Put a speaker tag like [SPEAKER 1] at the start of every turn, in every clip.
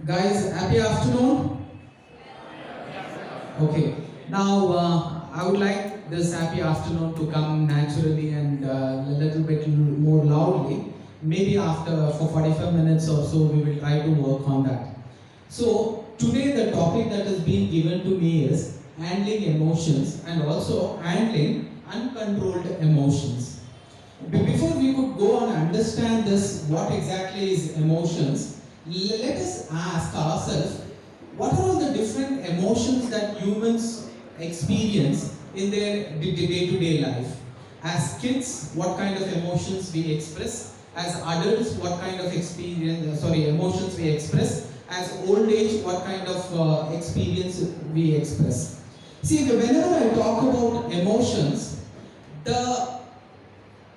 [SPEAKER 1] Guys, happy afternoon. Okay, now I would like this happy afternoon to come naturally and a little bit more loudly. Maybe after for 45 minutes or so, we will try to work on that. So, today the topic that has been given to me is handling emotions and also handling uncontrolled emotions. Before we could go and understand this, what exactly is emotions, let us ask ourselves, what are all the different emotions that humans experience in their day-to-day life? As kids, what kind of emotions we express? As adults, what kind of emotions we express? As old age, what kind of experience we express? See, whenever I talk about emotions, the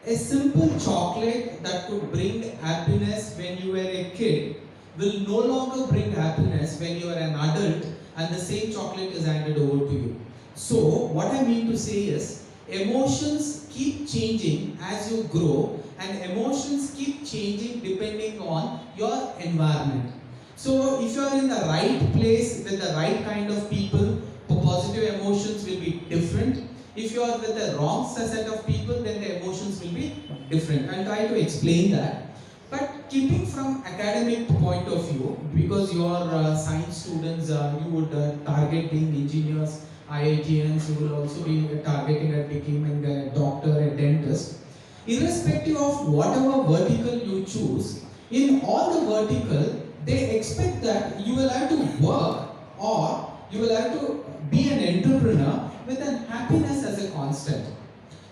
[SPEAKER 1] a simple chocolate that could bring happiness when you were a kid will no longer bring happiness when you are an adult and the same chocolate is handed over to you. So, what I mean to say is, emotions keep changing as you grow, and emotions keep changing depending on your environment. So, if you are in the right place with the right kind of people, positive emotions will be different. If you are with the wrong set of people, then the emotions will be different. I'll try to explain that. But keeping from academic point of view, because you are science students, you would target being engineers, IITians, you will also be targeting at becoming a doctor, a dentist. Irrespective of whatever vertical you choose, in all the vertical, they expect that you will have to work or you will have to be an entrepreneur with an happiness as a constant.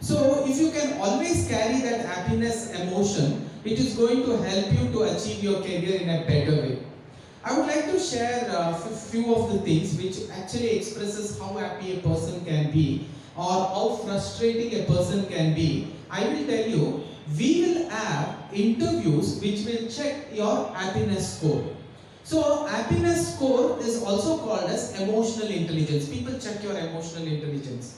[SPEAKER 1] So if you can always carry that happiness emotion, it is going to help you to achieve your career in a better way. I would like to share a few of the things which actually expresses how happy a person can be or how frustrating a person can be. I will tell you, we will have interviews which will check your happiness score. So happiness score is also called as emotional intelligence. People check your emotional intelligence.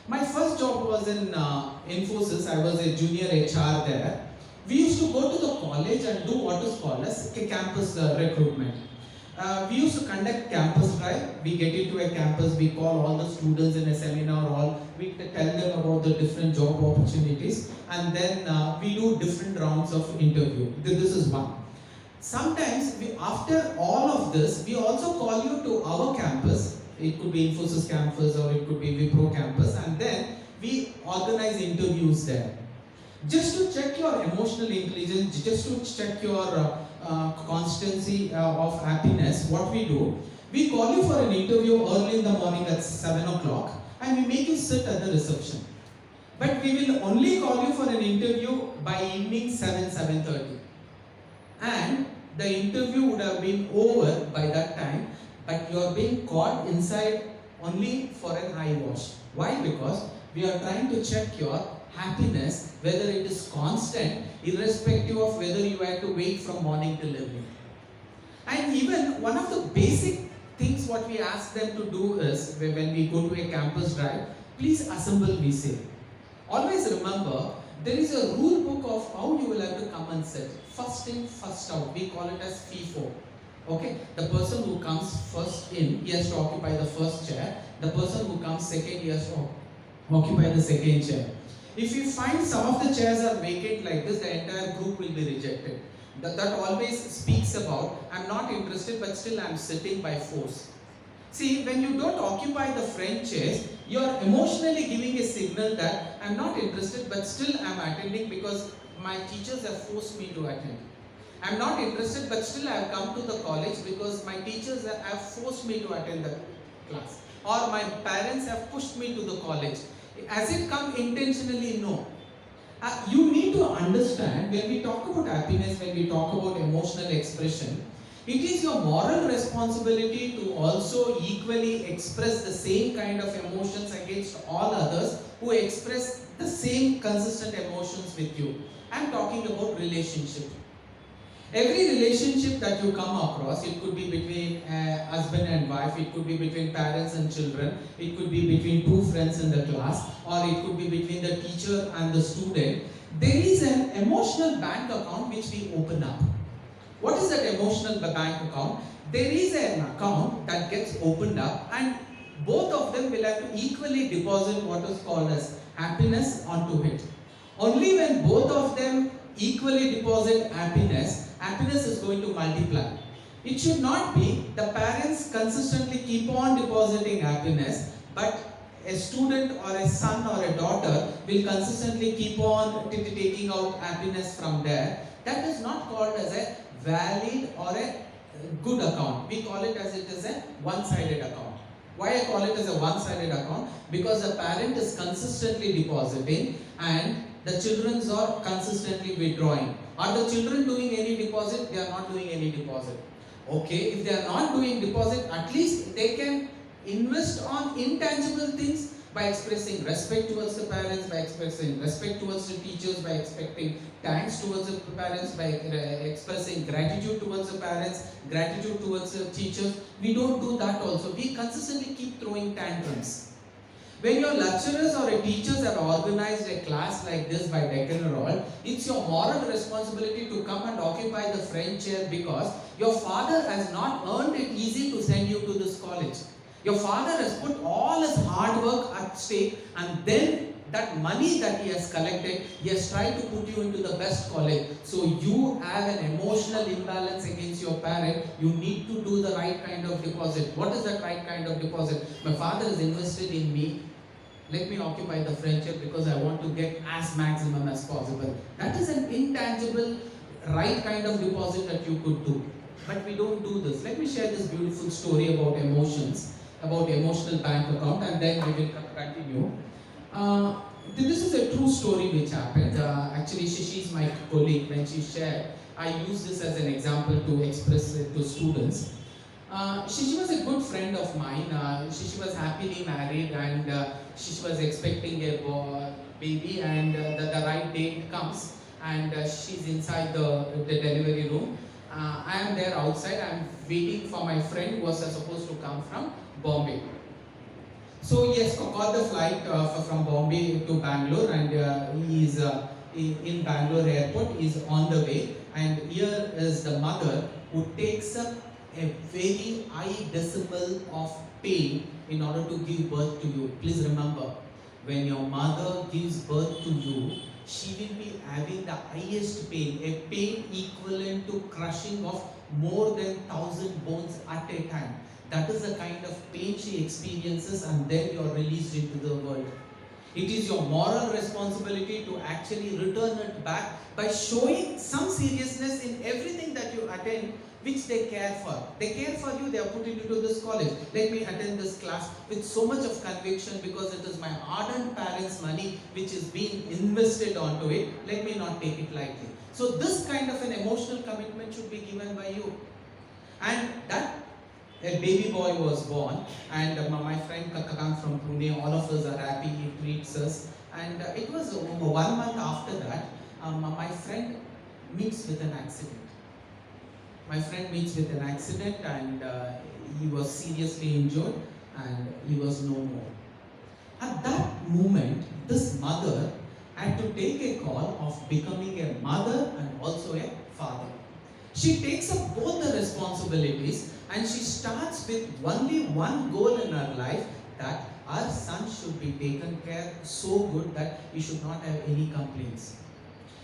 [SPEAKER 1] My first job was in Infosys. I was a junior HR there. We used to go to the college and do what is called as a campus recruitment. We used to conduct campus drive. We get into a campus, we call all the students in a seminar hall, we tell them about the different job opportunities, and then we do different rounds of interview. This is one. Sometimes, after all of this, we also call you to our campus. It could be Infosys campus or it could be Wipro campus, and then we organize interviews there. Just to check your emotional intelligence, just to check your constancy of happiness, what we call you for an interview early in the morning at 7 o'clock and we make you sit at the reception. But we will only call you for an interview by evening 7:30. And the interview would have been over by that time, but you are being caught inside only for an eye wash. Why? Because we are trying to check your happiness, whether it is constant, irrespective of whether you have to wait from morning till evening. And even one of the basic things what we ask them to do is, when we go to a campus drive, please assemble, we say. Always remember, there is a rule book of how you will have to come and sit. First in, first out. We call it as FIFO. Okay? The person who comes first in, he has to occupy the first chair. The person who comes second, he has to occupy the second chair. If you find some of the chairs are vacant like this, the entire group will be rejected. That always speaks about, I'm not interested, but still I'm sitting by force. See, when you don't occupy the front chairs, you are emotionally giving a signal that I'm not interested, but still I'm attending because my teachers have forced me to attend. I'm not interested, but still I have come to the college because my teachers have forced me to attend the class. Or my parents have pushed me to the college. Has it come intentionally? No. You need to understand, when we talk about happiness, when we talk about emotional expression, it is your moral responsibility to also equally express the same kind of emotions against all others who express the same consistent emotions with you. I am talking about relationship. Every relationship that you come across, it could be between husband and wife, it could be between parents and children, it could be between two friends in the class, or it could be between the teacher and the student. There is an emotional bank account which we open up. What is that emotional bank account? There is an account that gets opened up, and both of them will have to equally deposit what is called as happiness onto it. Only when both of them equally deposit happiness, happiness is going to multiply. It should not be the parents consistently keep on depositing happiness, but a student or a son or a daughter will consistently keep on taking out happiness from there. That is not called as a valid or a good account. We call it as it is a one-sided account. Why I call it as a one-sided account? Because the parent is consistently depositing and the children are consistently withdrawing. Are the children doing any deposit? They are not doing any deposit. Okay, if they are not doing deposit, at least they can invest on intangible things by expressing respect towards the parents, by expressing respect towards the teachers, by expecting thanks towards the parents, by expressing gratitude towards the parents, gratitude towards the teachers. We don't do that also. We consistently keep throwing tantrums. When your lecturers or teachers have organized a class like this by Deccan, it's your moral responsibility to come and occupy the front chair, because your father has not earned it easy to send you to this college. Your father has put all his hard work at stake, and then that money that he has collected, he has tried to put you into the best college. So you have an emotional imbalance against your parent. You need to do the right kind of deposit. What is that right kind of deposit? My father has invested in me. Let me occupy the friendship because I want to get as maximum as possible. That is an intangible, right kind of deposit that you could do. But we don't do this. Let me share this beautiful story about emotions, about emotional bank account, and then we will continue. This is a true story which happened. Actually, Shishi is my colleague. When she shared, I use this as an example to express it to students. Shishi was a good friend of mine. Shishi was happily married, and Shishi was expecting a baby, and the right date comes, and she's inside the delivery room. I am there outside. I am waiting for my friend who was supposed to come from Bombay. So yes, caught the flight from Bombay to Bangalore, and he is in Bangalore airport. He is on the way, and here is the mother who takes up a very high decibel of pain in order to give birth to you. Please remember, when your mother gives birth to you, she will be having the highest pain, a pain equivalent to crushing of more than 1,000 bones at a time. That is the kind of pain she experiences, and then you are released into the world. It is your moral responsibility to actually return it back by showing some seriousness in everything that you attend, which they care for. They care for you, they are putting you to this college. Let me attend this class with so much of conviction because it is my ardent parents' money which is being invested onto it. Let me not take it lightly. So this kind of an emotional commitment should be given by you. And that a baby boy was born, and my friend Kakakang from Pune, all of us are happy, he treats us. And it was 1 month after that, my friend meets with an accident. My friend meets with an accident, and he was seriously injured, and he was no more. At that moment, this mother had to take a call of becoming a mother and also a father. She takes up both the responsibilities, and she starts with only one goal in her life, that our son should be taken care so good that he should not have any complaints.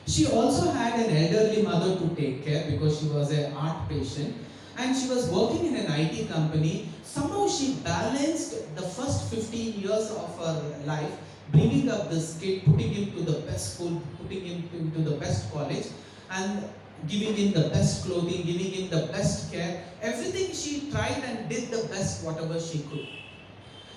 [SPEAKER 1] She also had an elderly mother to take care because she was an art patient, and she was working in an IT company. Somehow she balanced the first 15 years of her life, bringing up this kid, putting him to the best school, putting him into the best college, and giving him the best clothing, giving him the best care. Everything she tried and did the best whatever she could.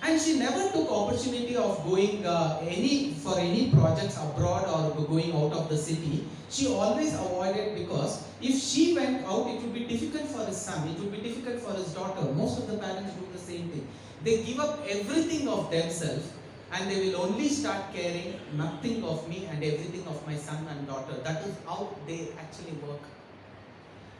[SPEAKER 1] And she never took opportunity of going for any projects abroad or going out of the city. She always avoided, because if she went out, it would be difficult for his son, it would be difficult for his daughter. Most of the parents do the same thing. They give up everything of themselves, and they will only start caring nothing of me and everything of my son and daughter. That is how they actually work.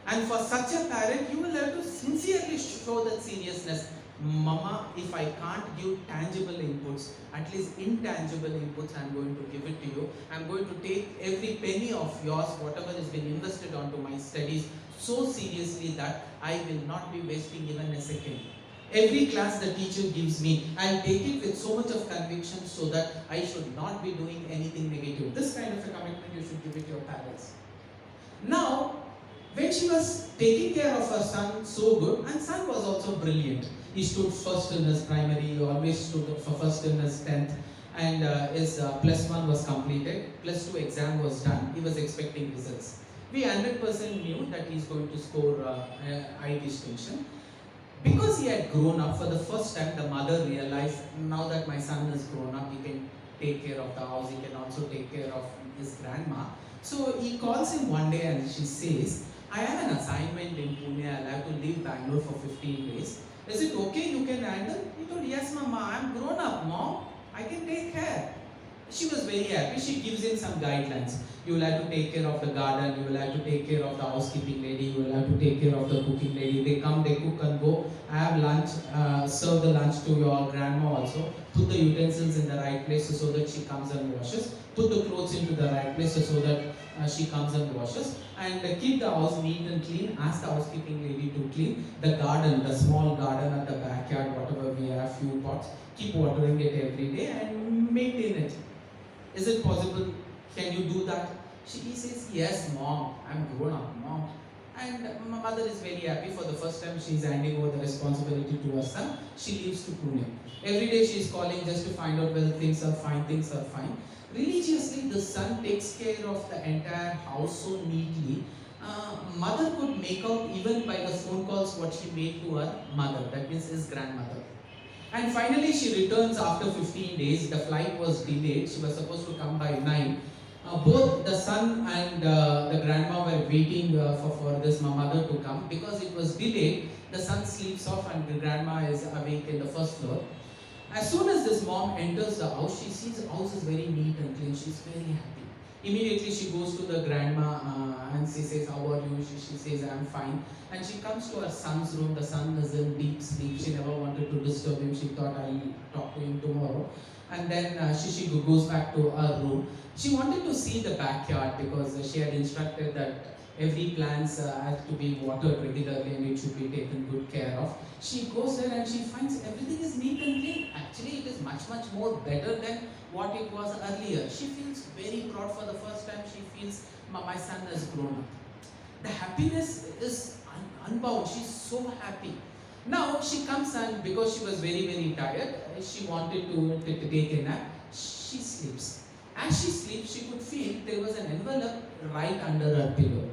[SPEAKER 1] And for such a parent, you will have to sincerely show that seriousness. Mama, if I can't give tangible inputs, at least intangible inputs I'm going to give it to you. I'm going to take every penny of yours, whatever has been invested onto my studies so seriously that I will not be wasting even a second. Every class the teacher gives me, I'll take it with so much of conviction so that I should not be doing anything negative. This kind of a commitment you should give it to your parents. Now, when she was taking care of her son so good, and son was also brilliant. He stood first in his primary, he always stood for first in his 10th, and his +1 was completed, +2 exam was done, he was expecting results. We 100% knew that he is going to score high distinction. Because he had grown up, for the first time the mother realized, now that my son is grown up, he can take care of the house, he can also take care of his grandma. So he calls him one day and she says, I have an assignment in Pune, I'll have to leave Bangalore for 15 days. Is it okay, you can handle? He told, yes mama, I'm grown up mom, I can take care. She was very happy. She gives him some guidelines. You will have to take care of the garden, you will have to take care of the housekeeping lady, you will have to take care of the cooking lady. They come, they cook and go, have lunch, serve the lunch to your grandma also. Put the utensils in the right place so that she comes and washes. Put the clothes into the right place so that she comes and washes. And keep the house neat and clean. Ask the housekeeping lady to clean. The garden, the small garden at the backyard, whatever we have, few pots, keep watering it every day and maintain it. Is it possible? Can you do that? She says, yes mom, I'm grown up mom. And my mother is very happy. For the first time she is handing over the responsibility to her son. She leaves to Pune. Every day she is calling just to find out whether things are fine, things are fine. Religiously the son takes care of the entire house so neatly. Mother could make out even by the phone calls what she made to her mother, that means his grandmother. And finally she returns after 15 days. The flight was delayed. She was supposed to come by 9. Both the son and the grandma were waiting for this mother to come. Because it was delayed, the son sleeps off and the grandma is awake in the first floor. As soon as this mom enters the house, she sees the house is very neat and clean. She's very happy. Immediately she goes to the grandma and she says, how are you? She says, I'm fine. And she comes to her son's room. The son is in deep sleep. She never wanted to disturb him. She thought, I'll talk to him tomorrow. And then she goes back to her room. She wanted to see the backyard because she had instructed that every plant has to be watered regularly and it should be taken good care of. She goes there and she finds everything is neat and clean. Actually, it is much more better than what it was earlier. She feels very proud for the first time. She feels my son has grown up. The happiness is unbound. She's so happy. Now she comes and because she was very tired, she wanted to take a nap. She sleeps. As she sleeps, she could feel there was an envelope right under her pillow.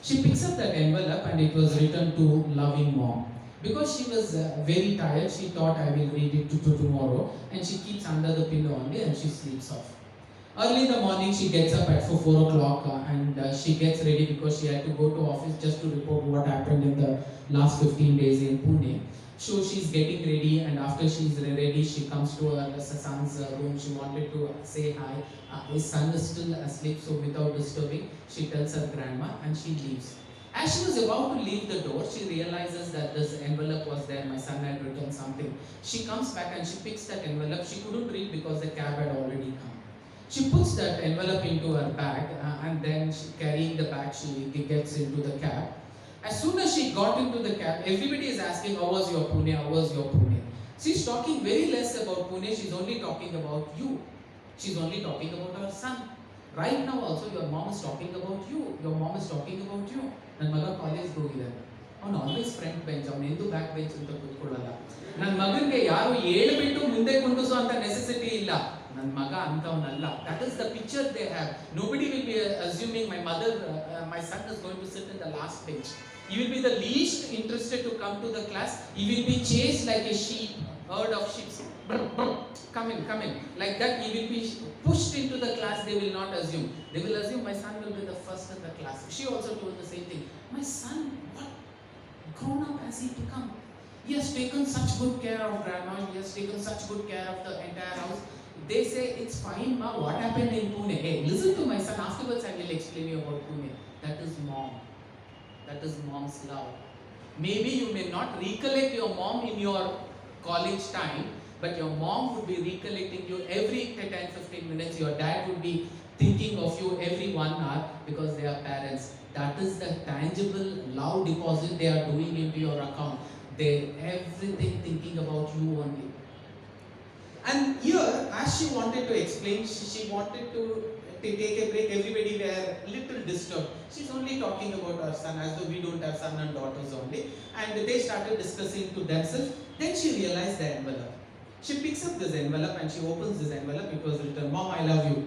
[SPEAKER 1] She picks up that envelope and it was written to loving mom. Because she was very tired, she thought I will read it to tomorrow, and she keeps under the pillow only and she sleeps off. Early in the morning she gets up at 4 o'clock and she gets ready because she had to go to office just to report what happened in the last 15 days in Pune. So she's getting ready and after she's ready she comes to her son's room. She wanted to say hi. His son is still asleep, so without disturbing she tells her grandma and she leaves. As she was about to leave the door, she realizes that this envelope was there. My son had written something. She comes back and she picks that envelope. She couldn't read because the cab had already come. She puts that envelope into her bag and then carrying the bag she gets into the cab. As soon as she got into the cab, everybody is asking, how was your Pune, how was your Pune? She's talking very less about Pune, she's only talking about you. She's only talking about her son. Right now also your mom is talking about you. Your mom is talking about you. ನನ್ನ ಮಗ ಕಾಲೇಜ್ಗೆ ಹೋಗಿದ್ದಾನೆ, ಅವನು always front bench, ಅವನು ಎಂದು back bench ಅಂತ ಕೂತ್ಕೊಳ್ಳಲ್ಲ. ನನ್ನ ಮಗನಿಗೆ ಯಾರು ಹೇಳ್ಬಿಟ್ಟು ಮುಂದೆ ಕುಂಡಿಸೋ ಅಂತ ನೆಸೆಸಿಟಿ ಇಲ್ಲ. ನನ್ನ ಮಗ ಅಂತವನಲ್ಲ. That is the picture they have. Nobody will be assuming my son is going to sit in the last bench. He will be the least interested to come to the class. He will be chased like a sheep, herd of sheep. Come in. Like that he will be pushed into the class. They will not assume. They will assume my son will be the first in the class. She also told the same thing. My son, what grown up has he become? He has taken such good care of grandma. He has taken such good care of the entire house. They say, it's fine ma, what happened in Pune? Hey, listen to my son. Afterwards I will explain you about Pune. That is mom. That is mom's love. Maybe you may not recollect your mom in your college time, but your mom would be recollecting you every 10-15 minutes. Your dad would be thinking of you every 1 hour because they are parents. That is the tangible love deposit they are doing into your account. They everything thinking about you only. And here, as she wanted to explain, she wanted to take a break. Everybody were little disturbed. She's only talking about her son, as though we don't have son and daughters only. And they started discussing to themselves. Then she realized the envelope. She picks up this envelope and she opens this envelope. It was written, "Mom, I love you."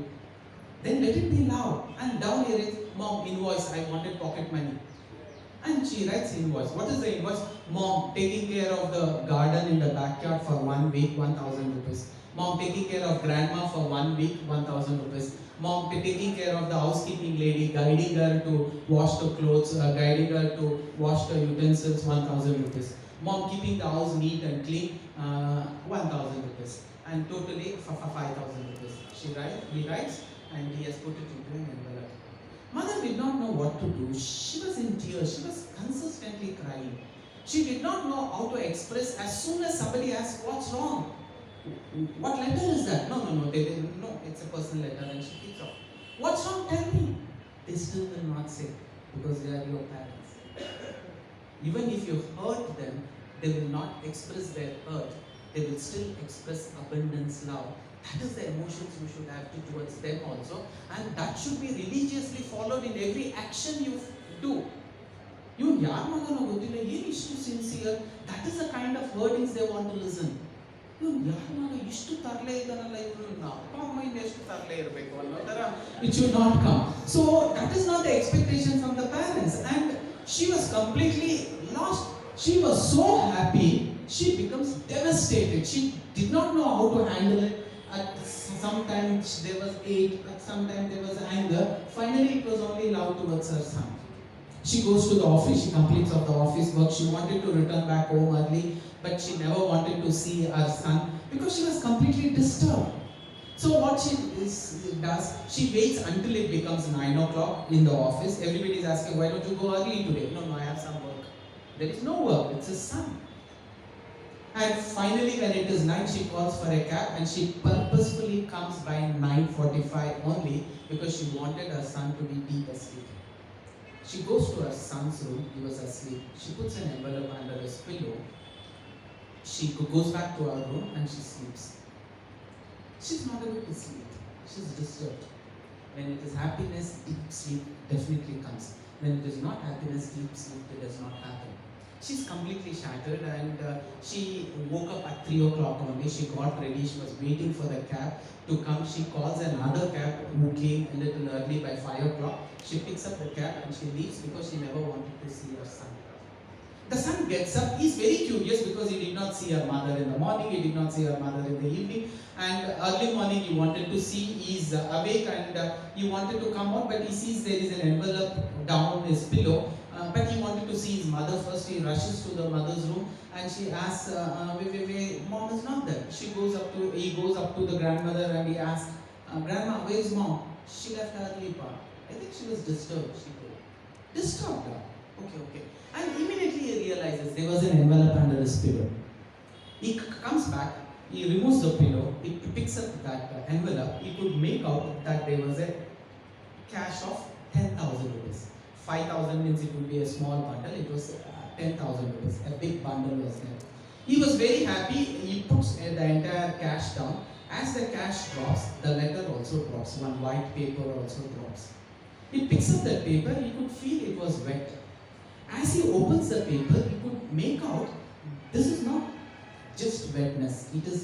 [SPEAKER 1] Then let it be loud. And down here is, "Mom, invoice, I wanted pocket money." And she writes invoice. What is the invoice? "Mom, taking care of the garden in the backyard for 1 week, 1,000 rupees. Mom, taking care of grandma for 1 week, 1,000 rupees. Mom, taking care of the housekeeping lady, guiding her to wash the clothes, guiding her to wash the utensils, 1,000 rupees. Mom, keeping the house neat and clean, 1,000 rupees. And totally for 5,000 rupees." He writes, and he has put it into an envelope. Mother did not know what to do. She was in tears. She was consistently crying. She did not know how to express. As soon as somebody asked, "What's wrong? What letter is that?" No, they didn't know. It's a personal letter, and she keeps off. "What's wrong? Tell me." They still will not say, because they are your parents. Even if you hurt them, they will not express their hurt. They will still express abundance love. That is the emotions you should have towards them also, and that should be religiously followed in every action you do. You yaar magano gottilla ಏನು ಇಷ್ಟು sincere. That is the kind of wordings they want to listen. ಇವನು ಯಾರ ಮಗ ಇಷ್ಟು ತರಲೆ ಇದ್ದಾನಲ್ಲ, ಇವನು ಅಪ್ಪ ಅಮ್ಮ ಇನ್ನೆಷ್ಟು ತರಲೆ ಇರಬೇಕು ಅನ್ನೋ ತರ it should not come. So that is not the expectation from the parents, and she was completely lost. She was so happy, she becomes devastated. She did not know how to handle it. Sometimes there was hate, but sometimes there was anger. Finally, it was only love towards her son. She goes to the office, she completes of the office work. She wanted to return back home early, but she never wanted to see her son because she was completely disturbed. So what she does, she waits until it becomes 9 o'clock in the office. Everybody is asking, "Why don't you go early today?" No, I have some work. There is no work, it's his son. And finally, when it is 9, she calls for a cab, and she purposefully comes by 9:45 only because she wanted her son to be deep asleep. She goes to her son's room. He was asleep. She puts an envelope under his pillow. She goes back to her room and she sleeps. She's not able to sleep. She's disturbed. When it is happiness, deep sleep definitely comes. When it is not happiness, deep sleep does not happen. She's completely shattered, and she woke up at 3 o'clock only. She got ready. She was waiting for the cab to come. She calls another cab who came a little early by 5 o'clock. She picks up the cab and she leaves because she never wanted to see her son. The son gets up. He's very curious because he did not see her mother in the morning. He did not see her mother in the evening. And early morning he wanted to see. He's awake and he wanted to come out, but he sees there is an envelope down his pillow. But he wanted to see his mother first. He rushes to the mother's room and she asks, wait, "Mom is not there." He goes up to the grandmother and he asks, "Grandma, where is mom?" "She left early, pa." "I think she was disturbed." She goes, "Disturbed? Okay. And immediately he realizes there was an envelope under his pillow. He comes back, he removes the pillow, he picks up that envelope. He could make out that there was a cash of 10,000 rupees. 5,000 means it would be a small bundle. It was 10,000 rupees. A big bundle was there. He was very happy. He puts the entire cash down. As the cash drops, the letter also drops. One white paper also drops. He picks up the paper. He could feel it was wet. As he opens the paper, he could make out this is not just wetness. It is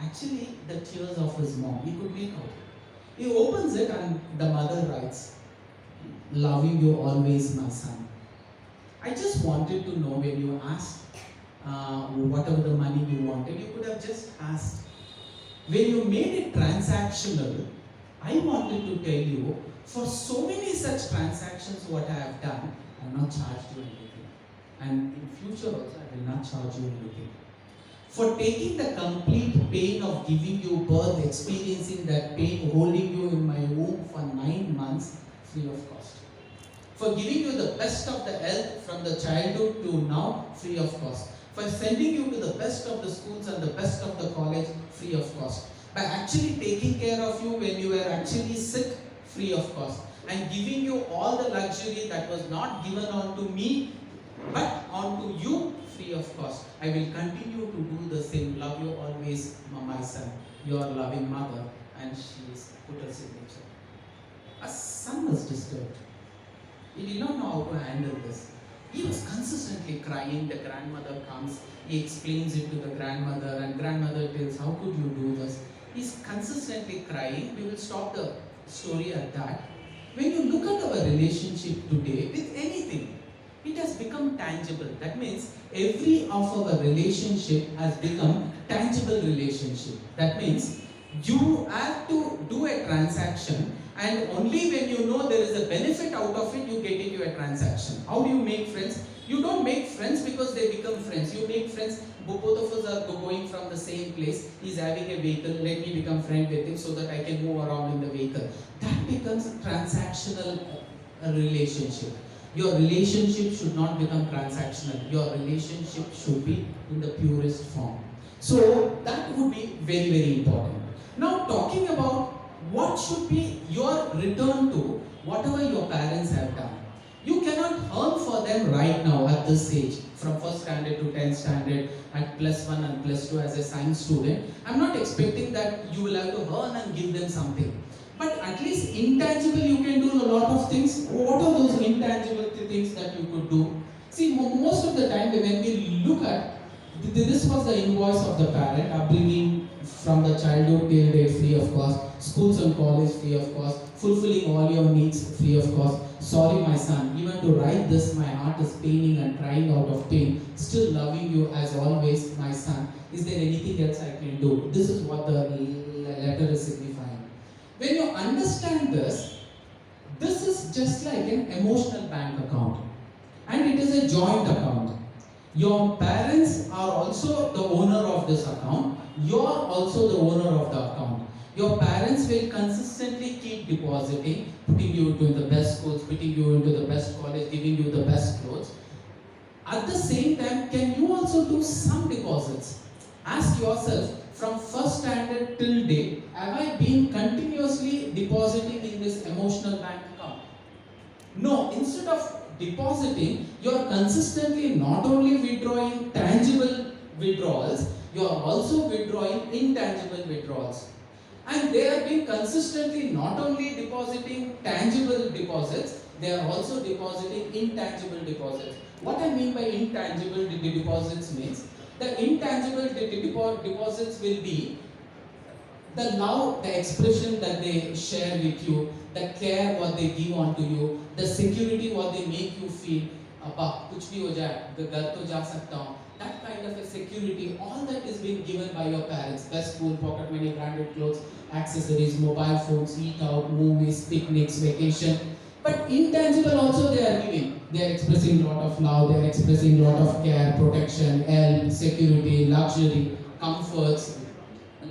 [SPEAKER 1] actually the tears of his mom. He could make out. He opens it and the mother writes, "Loving you always, my son." I just wanted to know, when you asked whatever the money you wanted, you could have just asked. When you made it transactional, I wanted to tell you, for so many such transactions what I have done, I have not charged you anything. And in future also I will not charge you anything. For taking the complete pain of giving you birth, experiencing that pain, holding you in my womb for 9 months, free of cost. For giving you the best of the health from the childhood to now, free of cost. For sending you to the best of the schools and the best of the college, free of cost. By actually taking care of you when you were actually sick, free of cost. I'm giving you all the luxury that was not given unto me, but unto you free of cost. I will continue to do the same. Love you always, my son, your loving mother. And she's put her signature. A son was disturbed. He did not know how to handle this. He was consistently crying. The grandmother comes, he explains it to the grandmother, and grandmother tells, how could you do this? He's consistently crying. We will stop the story at that. When you look at our relationship today with anything, it has become tangible. That means every of our relationship has become tangible relationship. That means you have to do a transaction, and only when you know there is a benefit out of it, you get into a transaction. How do you make friends? You don't make friends because they become friends. You make friends, both of us are going from the same place. He's having a vehicle, let me become friend with him so that I can move around in the vehicle. That becomes transactional relationship. Your relationship should not become transactional. Your relationship should be in the purest form. So that would be very, very important. Now talking about what should be your return to whatever your parents have done. You cannot earn for them right now at this age, from 1st standard to 10th standard, at +1 and +2 as a science student. I'm not expecting that you will have to earn and give them something. But at least intangible, you can do a lot of things. What are those intangible things that you could do? See, most of the time when we look at, this was the invoice of the parent, upbringing from the childhood till date free of cost, schools and college free of cost, fulfilling all your needs free of cost. Sorry my son, even to write this my heart is paining and crying out of pain, still loving you as always my son. Is there anything else I can do? This is what the letter is signifying. When you understand this, this is just like an emotional bank account, and it is a joint account. Your parents are also the owner of this account. You are also the owner of the account. Your parents will consistently keep depositing, putting you into the best schools, putting you into the best college, giving you the best clothes. At the same time, can you also do some deposits? Ask yourself, from 1st standard till date, have I been continuously depositing in this emotional bank account? No, instead of depositing, you are consistently not only withdrawing tangible withdrawals, you are also withdrawing intangible withdrawals. And they have been consistently not only depositing tangible deposits, they are also depositing intangible deposits. What I mean by intangible deposits means, the intangible deposits will be the love, the expression that they share with you, the care what they give onto you, the security what they make you feel. कुछ भी हो जाए, घर तो जा सकता हूँ. That kind of a security, all that is being given by your parents. Best school, pocket money, branded clothes, accessories, mobile phones, eat out, movies, picnics, vacation. But intangible also they are giving. They are expressing a lot of love, they are expressing a lot of care, protection, help, security, luxury, comforts,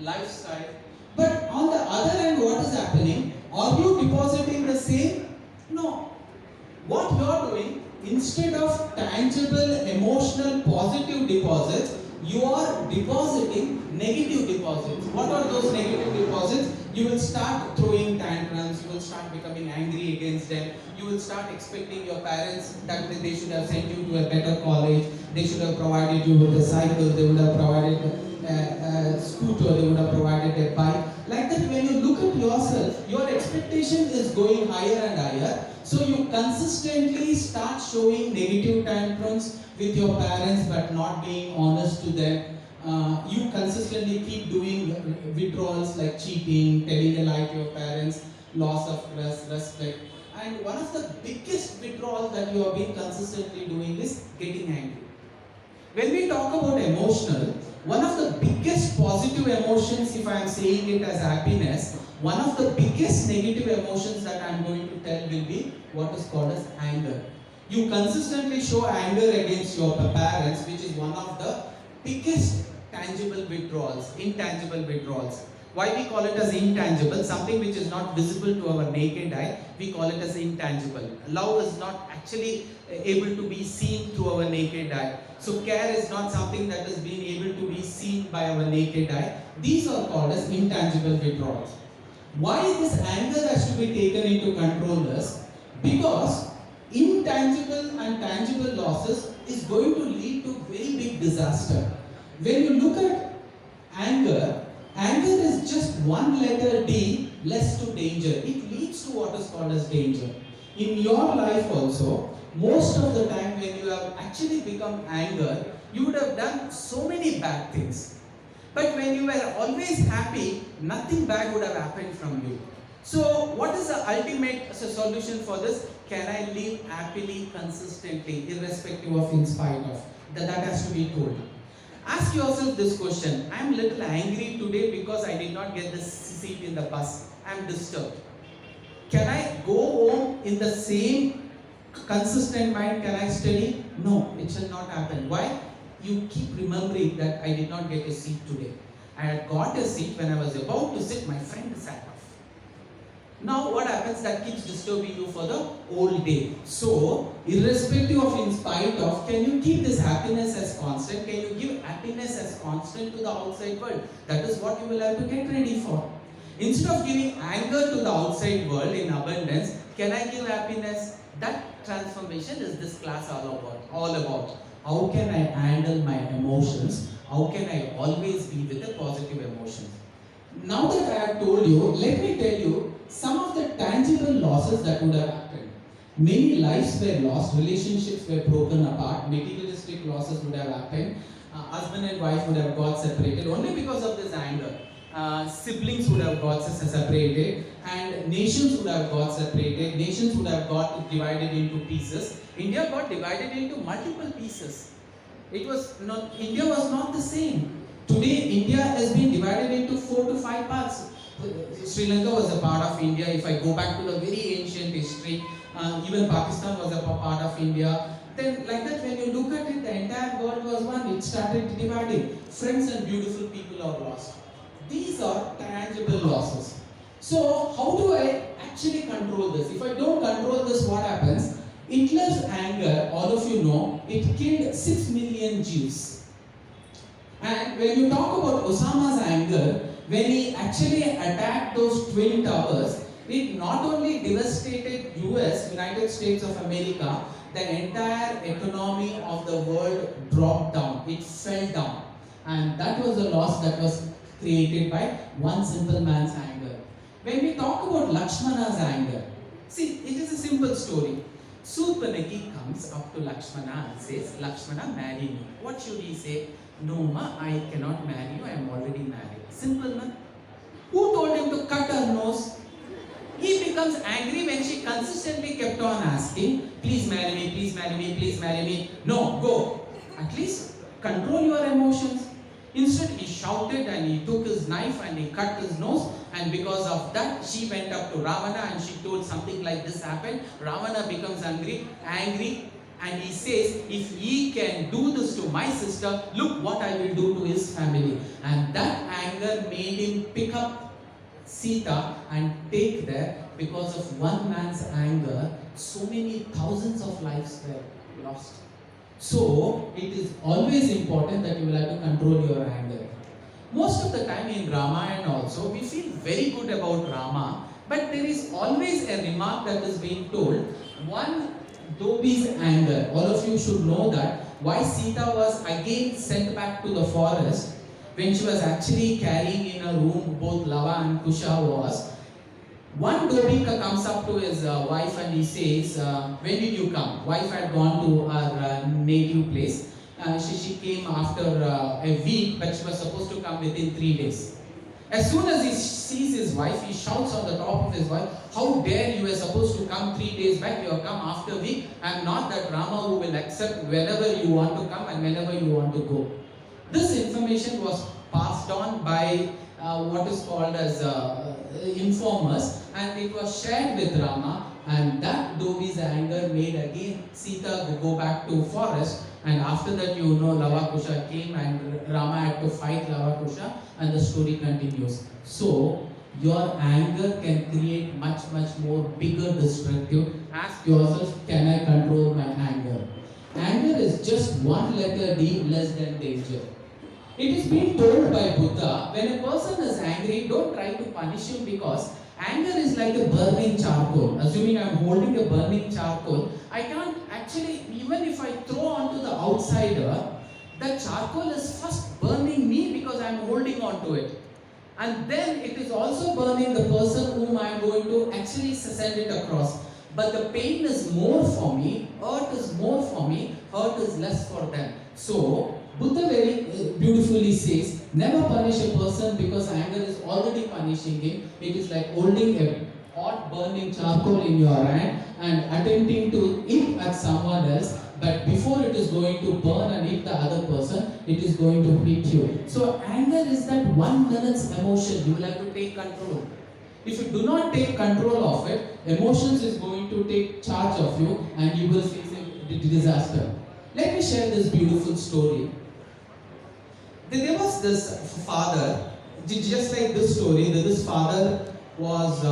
[SPEAKER 1] lifestyle. But on the other hand, what is happening? Are you depositing the same? No. What you are doing, instead of tangible, emotional, positive deposits, you are depositing negative deposits. What are those negative deposits? You will start throwing tantrums, you will start becoming angry against them, you will start expecting your parents that they should have sent you to a better college, they should have provided you with a cycle, they would have provided a scooter, they would have provided a bike. Like that, when you look at yourself, your expectation is going higher and higher. So you consistently start showing negative tantrums with your parents but not being honest to them. You consistently keep doing withdrawals like cheating, telling a lie to your parents, loss of trust, respect. And one of the biggest withdrawals that you have been consistently doing is getting angry. When we talk about emotional, one of the biggest positive emotions, if I am saying it as happiness, one of the biggest negative emotions that I am going to tell will be what is called as anger. You consistently show anger against your parents, which is one of the biggest tangible withdrawals, intangible withdrawals. Why we call it as intangible? Something which is not visible to our naked eye, we call it as intangible. Love is not actually able to be seen through our naked eye. So care is not something that is being able to be seen by our naked eye. These are called as intangible withdrawals. Why this anger has to be taken into control is because intangible and tangible losses is going to lead to very big disaster. When you look at anger, anger is just one letter D less to danger. It leads to what is called as danger. In your life also, most of the time when you have actually become anger, you would have done so many bad things. But when you were always happy, nothing bad would have happened from you. So what is the ultimate solution for this? Can I live happily, consistently, irrespective of, in spite of? That has to be told. Ask yourself this question. I am little angry today because I did not get the seat in the bus. I am disturbed. Can I go home in the same consistent mind? Can I study? No, it shall not happen. Why? You keep remembering that I did not get a seat today. I had got a seat when I was about to sit, my friend sat off. Now what happens? That keeps disturbing you for the whole day. So, irrespective of, in spite of, can you keep this happiness as constant? Can you give happiness as constant to the outside world? That is what you will have to get ready for. Instead of giving anger to the outside world in abundance, can I give happiness? That transformation is this class all about. How can I handle my emotions? How can I always be with a positive emotion? Now that I have told you, let me tell you some of the tangible losses that would have happened. Many lives were lost, relationships were broken apart, materialistic losses would have happened, husband and wife would have got separated only because of this anger. Siblings would have got separated, and nations would have got separated, nations would have got divided into pieces. India got divided into multiple pieces. India was not the same. Today, India has been divided into 4 to 5 parts. Sri Lanka was a part of India. If I go back to the very ancient history, even Pakistan was a part of India. Then, like that, when you look at it, the entire world was one. It started dividing. Friends and beautiful people are lost. These are tangible losses. So, how do I actually control this? If I don't control this, what happens? Hitler's anger, all of you know, it killed 6 million Jews. And when you talk about Osama's anger, when he actually attacked those twin towers, it not only devastated US, United States of America, the entire economy of the world dropped down. It fell down. And that was a loss that was created by one simple man's anger. When we talk about Lakshmana's anger, see, it is a simple story. Surpanaki comes up to Lakshmana and says, Lakshmana, marry me. What should he say? No, ma, I cannot marry you, I am already married. Simple, man. Who told him to cut her nose? He becomes angry when she consistently kept on asking, please marry me, please marry me, please marry me. No, go. At least control your emotions. Instead, he shouted and he took his knife and he cut his nose, and because of that, she went up to Ravana and she told something like this happened. Ravana becomes angry, and he says, if he can do this to my sister, look what I will do to his family. And that anger made him pick up Sita and take there. Because of one man's anger, so many thousands of lives were lost. So, it is always important that you will have to control your anger. Most of the time in Ramayana also, we feel very good about Rama, but there is always a remark that is being told. One, Dobi's anger. All of you should know that why Sita was again sent back to the forest when she was actually carrying in a room both Lava and Kusha was. One Dobika comes up to his wife and he says, when did you come? Wife had gone to her native place. She came after a week, but she was supposed to come within 3 days. As soon as he sees his wife, he shouts on the top of his wife, how dare you were supposed to come 3 days back, you have come after a week. I am not that Rama who will accept whenever you want to come and whenever you want to go. This information was passed on by what is called as informers, and it was shared with Rama, and that Dobi's anger made again Sita go back to forest, and after that you know Lava-Kusha came and Rama had to fight Lava-Kusha, and the story continues. So your anger can create much more bigger destructive. Ask yourself, can I control my anger? Anger is just one letter D less than danger. It is being told by Buddha, when a person is angry, don't try to punish him because Anger is like a burning charcoal. Assuming I'm holding a burning charcoal, I can't actually, even if I throw onto the outsider, the charcoal is first burning me because I'm holding on to it. And then it is also burning the person whom I am going to actually send it across. But the pain is more for me, hurt is more for me, hurt is less for them. So, Buddha very beautifully says, never punish a person because anger is already punishing him. It is like holding a hot burning charcoal in your hand and attempting to eat at someone else, but before it is going to burn and eat the other person, it is going to hit you. So anger is that 1 minute's emotion. You will have to take control. If you do not take control of it, emotions is going to take charge of you and you will face a disaster. Let me share this beautiful story. There was this father, just like this story, that this father was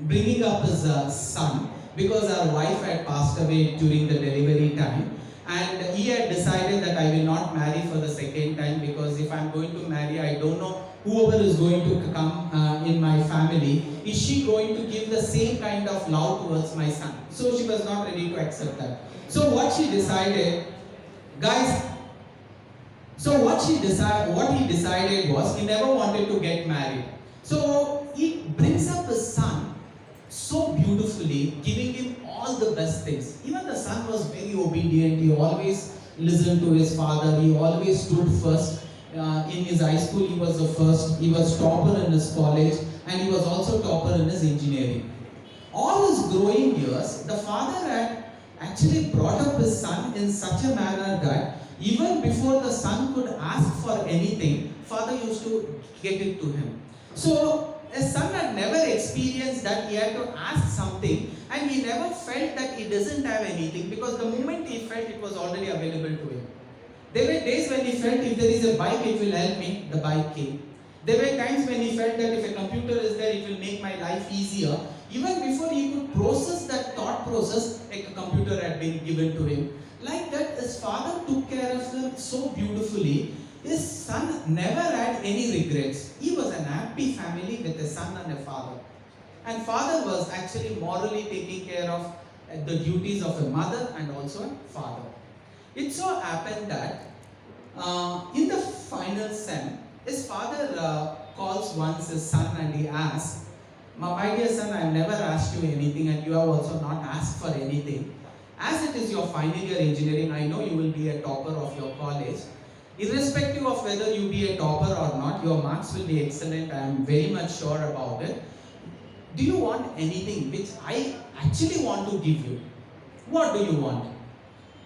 [SPEAKER 1] bringing up his son because our wife had passed away during the delivery time, and he had decided that I will not marry for the second time because if I'm going to marry, I don't know whoever is going to come in my family, is she going to give the same kind of love towards my son? So she was not ready to accept that. So what she decided, guys, what he decided was he never wanted to get married. So he brings up his son so beautifully, giving him all the best things. Even the son was very obedient. He always listened to his father. He always stood first. In his high school, he was the first. He was topper in his college, and he was also topper in his engineering. All his growing years, the father had actually brought up his son in such a manner that even before the son could ask for anything, father used to get it to him. So a son had never experienced that he had to ask something and he never felt that he doesn't have anything because the moment he felt it was already available to him. There were days when he felt if there is a bike it will help me, the bike came. There were times when he felt that if a computer is there it will make my life easier. Even before he could process that thought process, a computer had been given to him. Like that, his father took care of him so beautifully. His son never had any regrets. He was an happy family with a son and a father. And father was actually morally taking care of the duties of a mother and also a father. It so happened that in the final sem, his father calls once his son and he asks, my dear son, I have never asked you anything and you have also not asked for anything. As it is your final year engineering, I know you will be a topper of your college. Irrespective of whether you be a topper or not, your marks will be excellent. I am very much sure about it. Do you want anything which I actually want to give you? What do you want?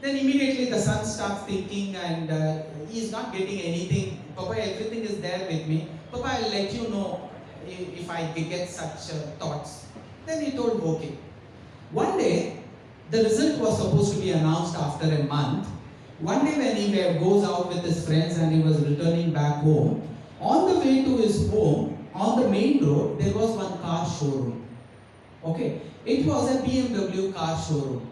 [SPEAKER 1] Then immediately the son starts thinking and he is not getting anything. Papa, everything is there with me. Papa, I'll let you know if I get such thoughts. Then he told, okay. One day, the result was supposed to be announced after a month. One day when he goes out with his friends and he was returning back home, on the way to his home, on the main road, there was one car showroom. Okay, it was a BMW car showroom.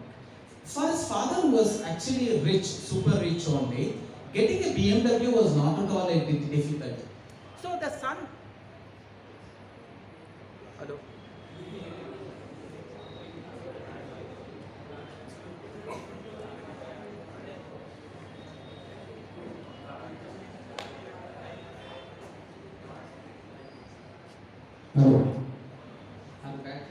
[SPEAKER 1] For his father, who was actually rich, super rich only, getting a BMW was not at all difficult. So the son... Hello? Hello? I'm back.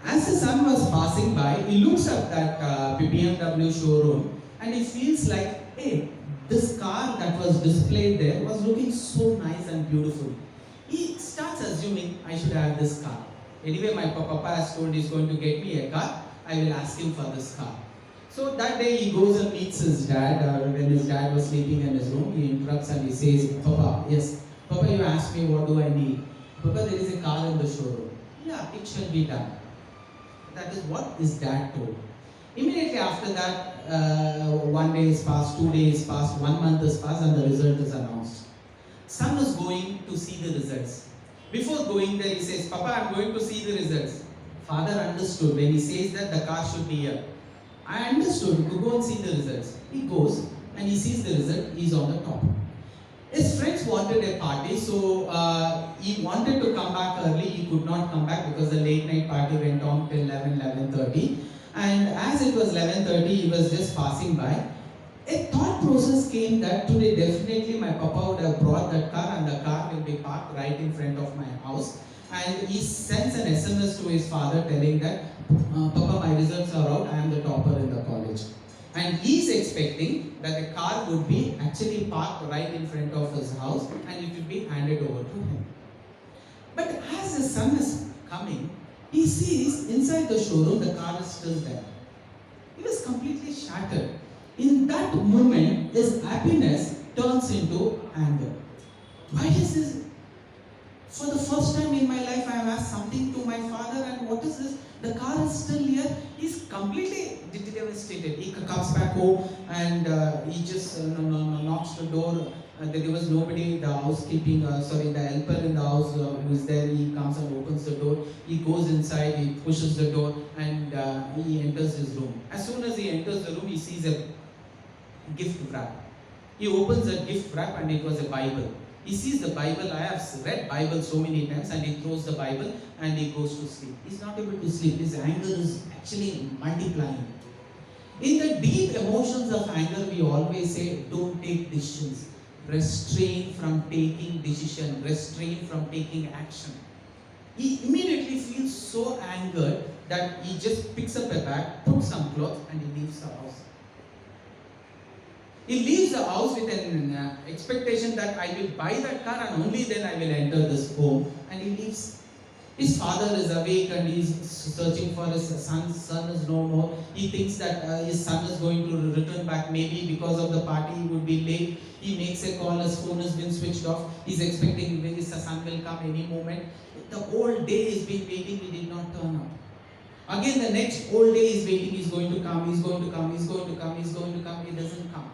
[SPEAKER 1] As the son was passing by, he looks at that BMW showroom and he feels like, hey, this car that was displayed there was looking so nice and beautiful. He starts assuming I should have this car. Anyway, my papa has told he's going to get me a car. I will ask him for this car. So that day he goes and meets his dad. When his dad was sleeping in his room, he interrupts and he says, Papa, yes, Papa, you asked me what do I need. Papa, there is a car in the showroom. Yeah, it shall be done. That is what his dad told. Immediately after that, 1 day is passed, 2 days passed, 1 month is passed and the result is announced. Son is going to see the results. Before going there, he says, Papa, I am going to see the results. Father understood when he says that the car should be here. I understood, go and see the results. He goes and he sees the result, he is on the top. His friends wanted a party, so he wanted to come back early. He could not come back because the late night party went on till 11:30. And as it was 11:30, he was just passing by. A thought process came that today definitely my papa would have brought that car and the car will be parked right in front of my house. And he sends an SMS to his father telling that, Papa, my results are out, I am the topper in the college. And he's expecting that the car would be actually parked right in front of his house and it will be handed over to him. But as the son is coming, he sees inside the showroom the car is still there. He was completely shattered. In that moment, his happiness turns into anger. Why is this? For the first time in my life, I have asked something to my father, and what is this? The car is still here. He's completely devastated. He comes back home and he just knocks the door. There was nobody, the housekeeping, the helper in the house who is there. He comes and opens the door. He goes inside, he pushes the door, and he enters his room. As soon as he enters the room, he sees a gift wrap. He opens that gift wrap and it was a Bible. He sees the Bible. I have read Bible so many times, and he throws the Bible and he goes to sleep. He's not able to sleep. His anger is actually multiplying. In the deep emotions of anger, we always say, don't take decisions. Restrain from taking decision. Restrain from taking action. He immediately feels so angered that he just picks up a bag, puts some clothes, and he leaves the house. He leaves the house with an expectation that I will buy that car and only then I will enter this home. And he leaves. His father is awake and he is searching for his son. Son is no more. He thinks that his son is going to return back. Maybe because of the party he would be late. He makes a call. His phone has been switched off. He's expecting his son will come any moment. The whole day he's been waiting. He did not turn up. Again the next whole day he's waiting. He's going to come. He's going to come. He's going to come. He's going to come. He doesn't come.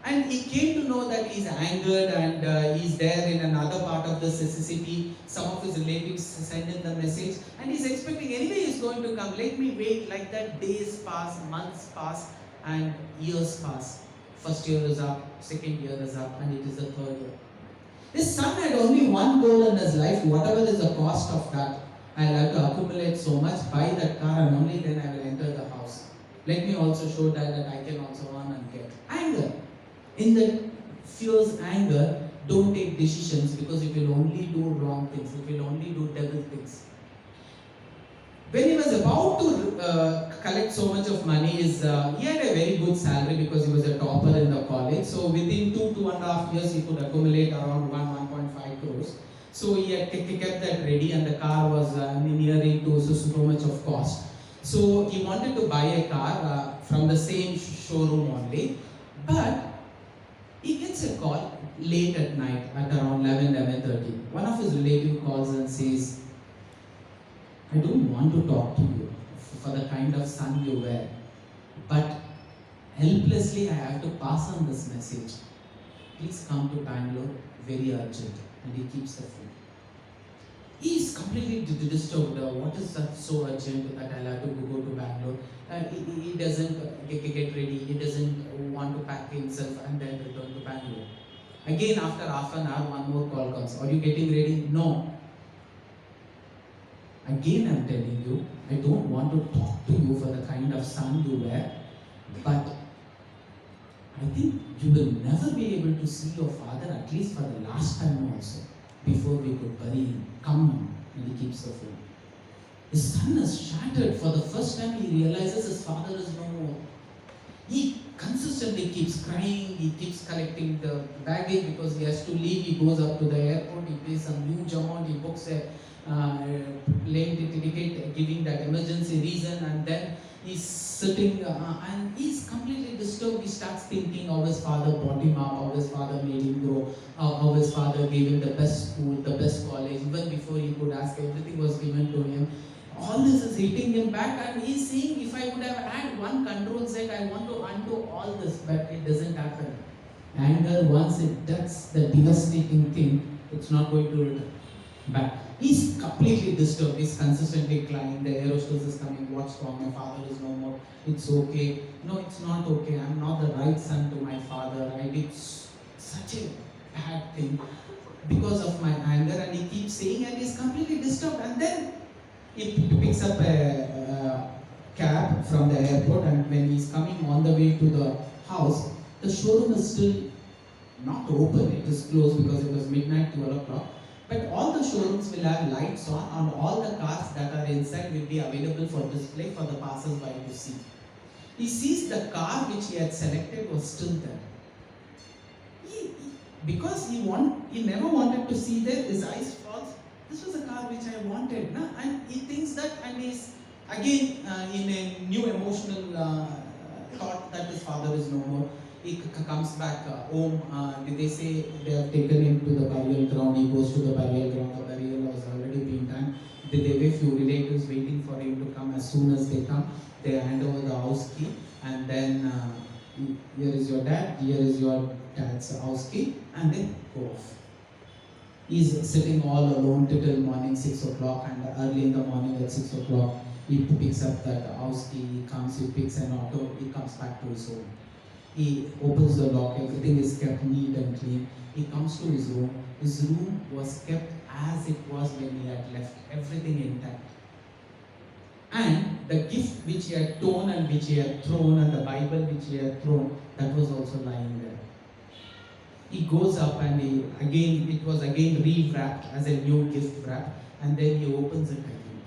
[SPEAKER 1] And he came to know that he's angered and he's there in another part of the city. Some of his relatives send him the message and he's expecting anyway he's going to come. Let me wait. Like that, days pass, months pass and years pass. First year is up, second year is up, and it is the third year. His son had only one goal in his life. Whatever is the cost of that, I'll have to accumulate so much, buy that car, and only then I will enter the house. Let me also show that I can also earn and get. Anger. In the fierce anger, don't take decisions because it will only do wrong things. It will only do devil things. When he was about to collect so much of money, he had a very good salary because he was a topper in the college. So within 2.5 years, he could accumulate around 1.5 crores. So he had kept that ready and the car was nearing to so much of cost. So he wanted to buy a car from the same showroom only. But he gets a call late at night at around 11:30. One of his relatives calls and says, I don't want to talk to you for the kind of son you were, but helplessly I have to pass on this message. Please come to Bangalore, very urgent. And he keeps the phone. He is completely disturbed. What is that so urgent that I'll have to go to Bangalore? He doesn't get ready. He doesn't want to pack himself and then return to Bangalore. Again, after half an hour, one more call comes. Are you getting ready? No. Again, I'm telling you, I don't want to talk to you for the kind of son you were, but I think you will never be able to see your father, at least for the last time also, before we could bury him. Come now. And he keeps the phone. His son is shattered. For the first time, he realizes his father is no more. He consistently keeps crying. He keeps collecting the baggage because he has to leave. He goes up to the airport. He pays some huge amount. He books a plane ticket, giving that emergency reason, and then he's sitting and he's completely disturbed. He starts thinking how his father brought him up, how his father made him grow, how his father gave him the best school, the best college. Even before he could ask, everything was given to him. All this is hitting him back, and he's saying, if I would have had one control set, I want to undo all this, but it doesn't happen. Anger, once it does the devastating thing, it's not going to return back. He's completely disturbed. He's consistently crying. The air hostess is coming. What's wrong? My father is no more. It's okay. No, it's not okay. I'm not the right son to my father. I did such a bad thing because of my anger, and he keeps saying, and he's completely disturbed. And then he picks up a cab from the airport, and when he's coming on the way to the house, the showroom is still not open, it is closed because it was midnight, 12 o'clock. But all the showrooms will have lights on, and all the cars that are inside will be available for display for the passers-by to see. He sees the car which he had selected was still there. Because he never wanted to see that, his eyes falls. This was a car which I wanted, na? And he thinks that, and he's again in a new emotional thought that his father is no more. He comes back home. They say they have taken him to the burial ground. He goes to the burial ground. The burial was already being done. There were few relatives waiting for him to come. As soon as they come, they hand over the house key, and then here is your dad, here is your dad's house key, and they go off. He's sitting all alone till morning 6 o'clock, and early in the morning at 6 o'clock, he picks up that house key, he comes, he picks an auto, he comes back to his home. He opens the lock, everything is kept neat and clean. He comes to his room. His room was kept as it was when he had left, everything intact. And the gift which he had torn and which he had thrown, and the Bible which he had thrown, that was also lying there. He goes up and it was again re-wrapped as a new gift wrap, and then he opens it again.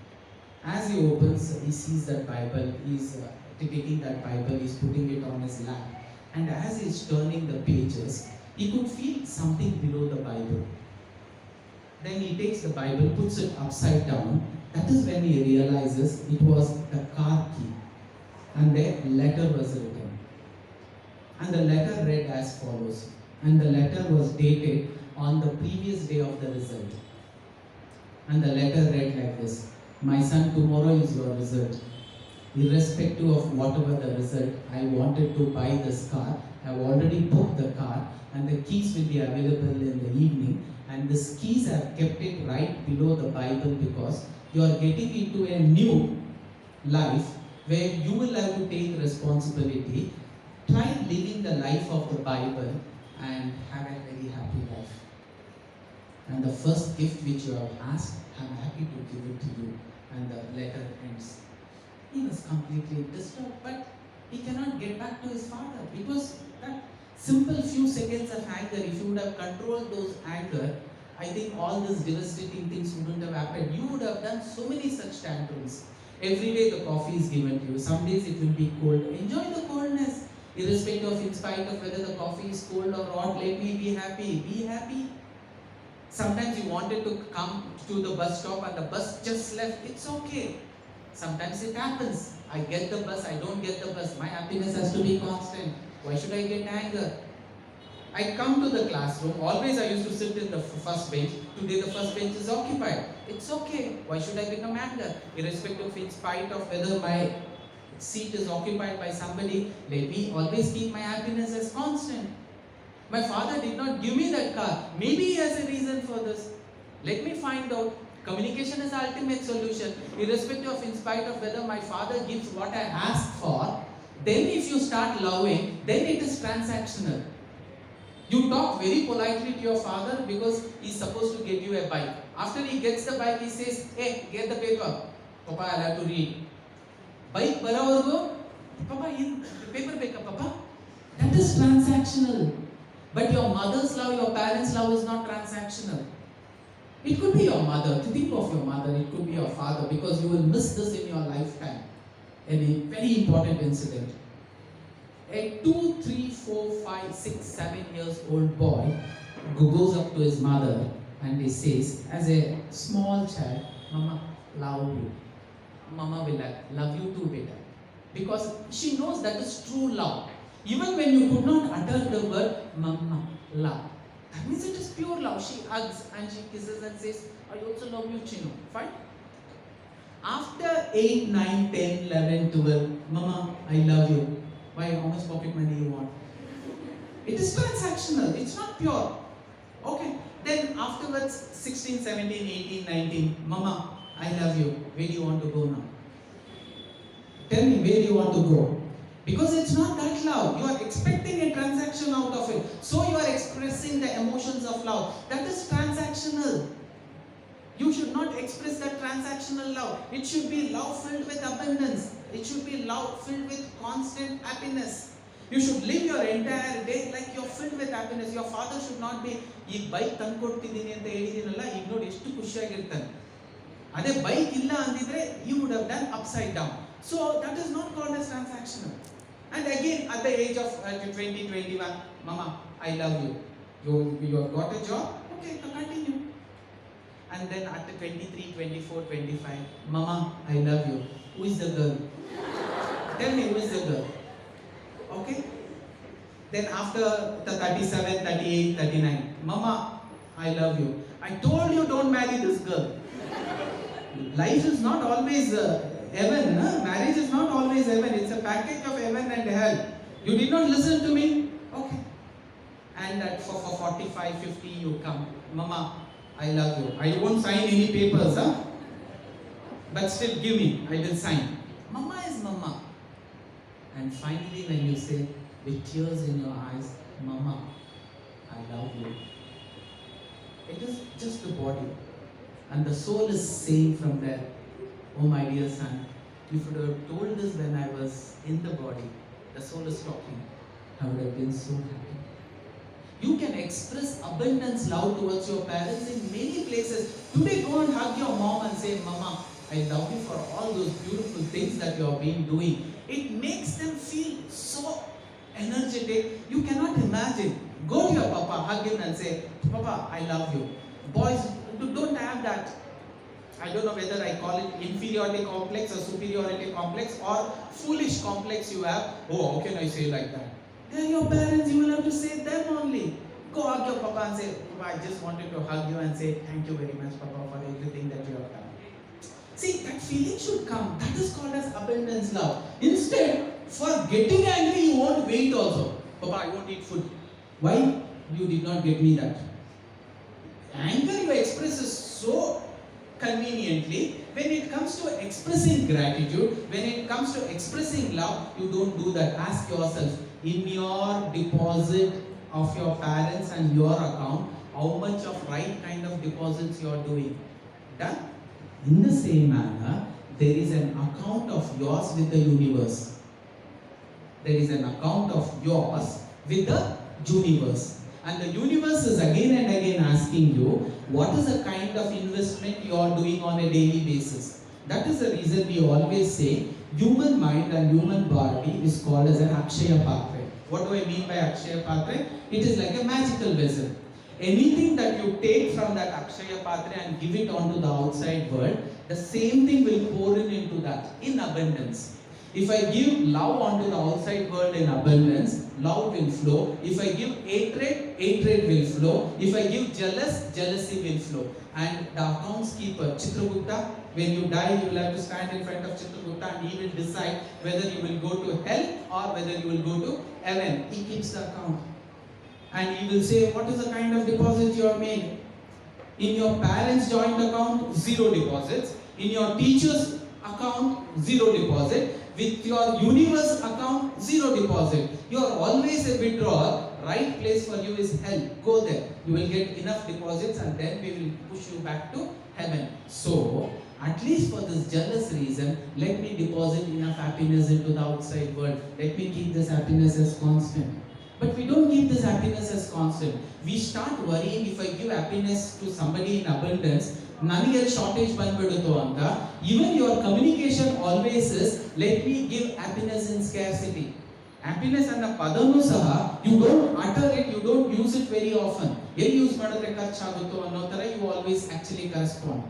[SPEAKER 1] As he opens, he sees that Bible, he's taking that Bible, he's putting it on his lap. And as he's turning the pages, he could feel something below the Bible. Then he takes the Bible, puts it upside down. That is when he realizes it was the car key. And the letter was written. And the letter read as follows. And the letter was dated on the previous day of the result. And the letter read like this: "My son, tomorrow is your result. Irrespective of whatever the result, I wanted to buy this car. I've already booked the car, and the keys will be available in the evening. And these keys, I've kept it right below the Bible because you are getting into a new life where you will have to take responsibility. Try living the life of the Bible and have a very happy life. And the first gift which you have asked, I'm happy to give it to you." And the letter ends. He was completely disturbed, but he cannot get back to his father because that simple few seconds of anger, if you would have controlled those anger, I think all these devastating things wouldn't have happened. You would have done so many such tantrums. Every day the coffee is given to you. Some days it will be cold. Enjoy the coldness. Irrespective of, in spite of whether the coffee is cold or hot, let me be happy. Be happy. Sometimes you wanted to come to the bus stop and the bus just left. It's okay. Sometimes it happens. I get the bus, I don't get the bus. My happiness has to be constant. Why should I get anger? I come to the classroom. Always I used to sit in the first bench. Today the first bench is occupied. It's okay. Why should I become anger? Irrespective, in spite of whether my seat is occupied by somebody, let me always keep my happiness as constant. My father did not give me that car. Maybe he has a reason for this. Let me find out. Communication is the ultimate solution. Irrespective of, in spite of whether my father gives what I asked for, then if you start loving, then it is transactional. You talk very politely to your father because he's supposed to get you a bike. After he gets the bike, he says, "Hey, get the paper. Papa, I'll have to read." Bike baravargo, "Papa, in paper beka, Papa." That is transactional. But your mother's love, your parents' love is not transactional. It could be your mother. To think of your mother, it could be your father, because you will miss this in your lifetime. A very important incident. A 2, 3, 4, 5, 6, 7 years old boy goes up to his mother and he says, as a small child, "Mama, love you. Mama will love you too, beta." Because she knows that is true love. Even when you could not utter the word "Mama, love," that means it is pure love. She hugs and she kisses and says, "I also love you, Chino." Fine. After 8, 9, 10, 11, 12, "Mama, I love you." Why? How much pocket money you want? It is transactional. It's not pure. Okay. Then afterwards, 16, 17, 18, 19, "Mama, I love you. Where do you want to go now? Tell me, where do you want to go?" Because it's not that love. You are expecting a transaction out of it. So you are expressing the emotions of love. That is transactional. You should not express that transactional love. It should be love filled with abundance. It should be love filled with constant happiness. You should live your entire day like you're filled with happiness. Your father should not be, ಈ bike ತಂದು ಕೊಡ್ತಿದ್ದೀನಿ ಅಂತ ಹೇಳಿದ್ದೀನಲ್ಲ, ಈಗ ನೋಡಿ ಎಷ್ಟು ಖುಷಿಯಾಗಿರ್ತಾನೆ. ಅದೇ bike ಇಲ್ಲ ಅಂದಿದ್ರೆ you would have done upside down. So that is not called as transactional. And again, at the age of 20, 21, Mama, I love you. You have got a job? Okay, continue. And then at the 23, 24, 25, Mama, I love you. Who is the girl? Tell me, who is the girl? Okay? Then after the 37, 38, 39, Mama, I love you. I told you don't marry this girl. Life is not always heaven. Marriage is not always heaven. It's a package of heaven and hell. You did not listen to me? Okay. And at for 45, 50 you come. Mama, I love you. I won't sign any papers, but still give me. I will sign. Mama is Mama. And finally when you say with tears in your eyes, Mama, I love you. It is just the body. And the soul is saying from there, oh my dear son, if you would have told this when I was in the body, the soul is talking, I would have been so happy. You can express abundance love towards your parents in many places. Today go and hug your mom and say, Mama, I love you for all those beautiful things that you have been doing. It makes them feel so energetic. You cannot imagine. Go to your papa, hug him and say, Papa, I love you. Boys don't have that. I don't know whether I call it inferiority complex or superiority complex or foolish complex you have. Oh, how can I say like that? They are your parents, you will have to say them only. Go hug your papa and say, Papa, I just wanted to hug you and say, thank you very much, Papa, for everything that you have done. See, that feeling should come. That is called as abundance love. Instead, for getting angry, you won't wait also. Papa, I won't eat food. Why? You did not get me that. Anger you express is so conveniently. When it comes to expressing gratitude, when it comes to expressing love, you don't do that. Ask yourself, in your deposit of your parents and your account, how much of right kind of deposits you are doing? Done? In the same manner, there is an account of yours with the universe. There is an account of yours with the universe. And the universe is again and again asking you, what is the kind of investment you are doing on a daily basis? That is the reason we always say, human mind and human body is called as an Akshaya Patre. What do I mean by Akshaya Patre? It is like a magical vessel. Anything that you take from that Akshaya Patre and give it onto the outside world, the same thing will pour into that in abundance. If I give love onto the outside world in abundance, love will flow. If I give hatred, hatred will flow. If I give jealousy will flow. And the accounts keeper, Chitragupta, when you die, you will have to stand in front of Chitragupta and he will decide whether you will go to hell or whether you will go to heaven. He keeps the account. And he will say, what is the kind of deposit you have made? In your parents' joint account, 0 deposits. In your teacher's account, 0 deposit. With your universe account, 0 deposit. You are always a withdrawer. Right place for you is hell. Go there. You will get enough deposits and then we will push you back to heaven. So, at least for this jealous reason, let me deposit enough happiness into the outside world. Let me keep this happiness as constant. But we don't keep this happiness as constant. We start worrying if I give happiness to somebody in abundance, ನನಗೆ shortage ಬಂದ್ಬಿಡುತ್ತೋ ಅಂತ. Even your communication always is, let me give happiness in scarcity. Happiness ಅನ್ನೋ ಪದನೂ ಸಹ you don't utter it, you don't use it very often. ಎಲ್ಲಿ use ಮಾಡಿದ್ರೆ ಖರ್ಚಾಗುತ್ತೋ ಅನ್ನೋ ತರ you always actually correspond.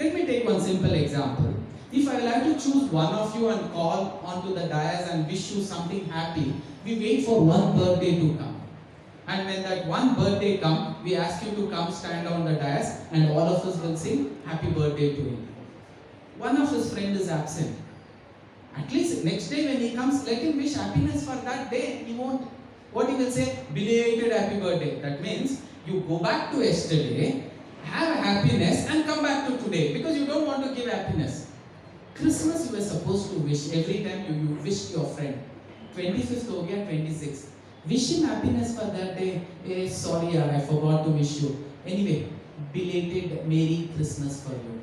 [SPEAKER 1] Let me take one simple example. If I like to choose one of you and call onto the dais and wish you something happy, we wait for one birthday to come. And when that one birthday comes, we ask you to come stand on the dais and all of us will sing happy birthday to him. One of his friend is absent. At least next day when he comes, let him wish happiness for that day. He won't. What he will say? Belated happy birthday. That means you go back to yesterday, have happiness and come back to today because you don't want to give happiness. Christmas you were supposed to wish every time you wish your friend. 25th हो गया 26th. Wish him happiness for that day. Hey, sorry yaar, I forgot to wish you. Anyway, belated Merry Christmas for you.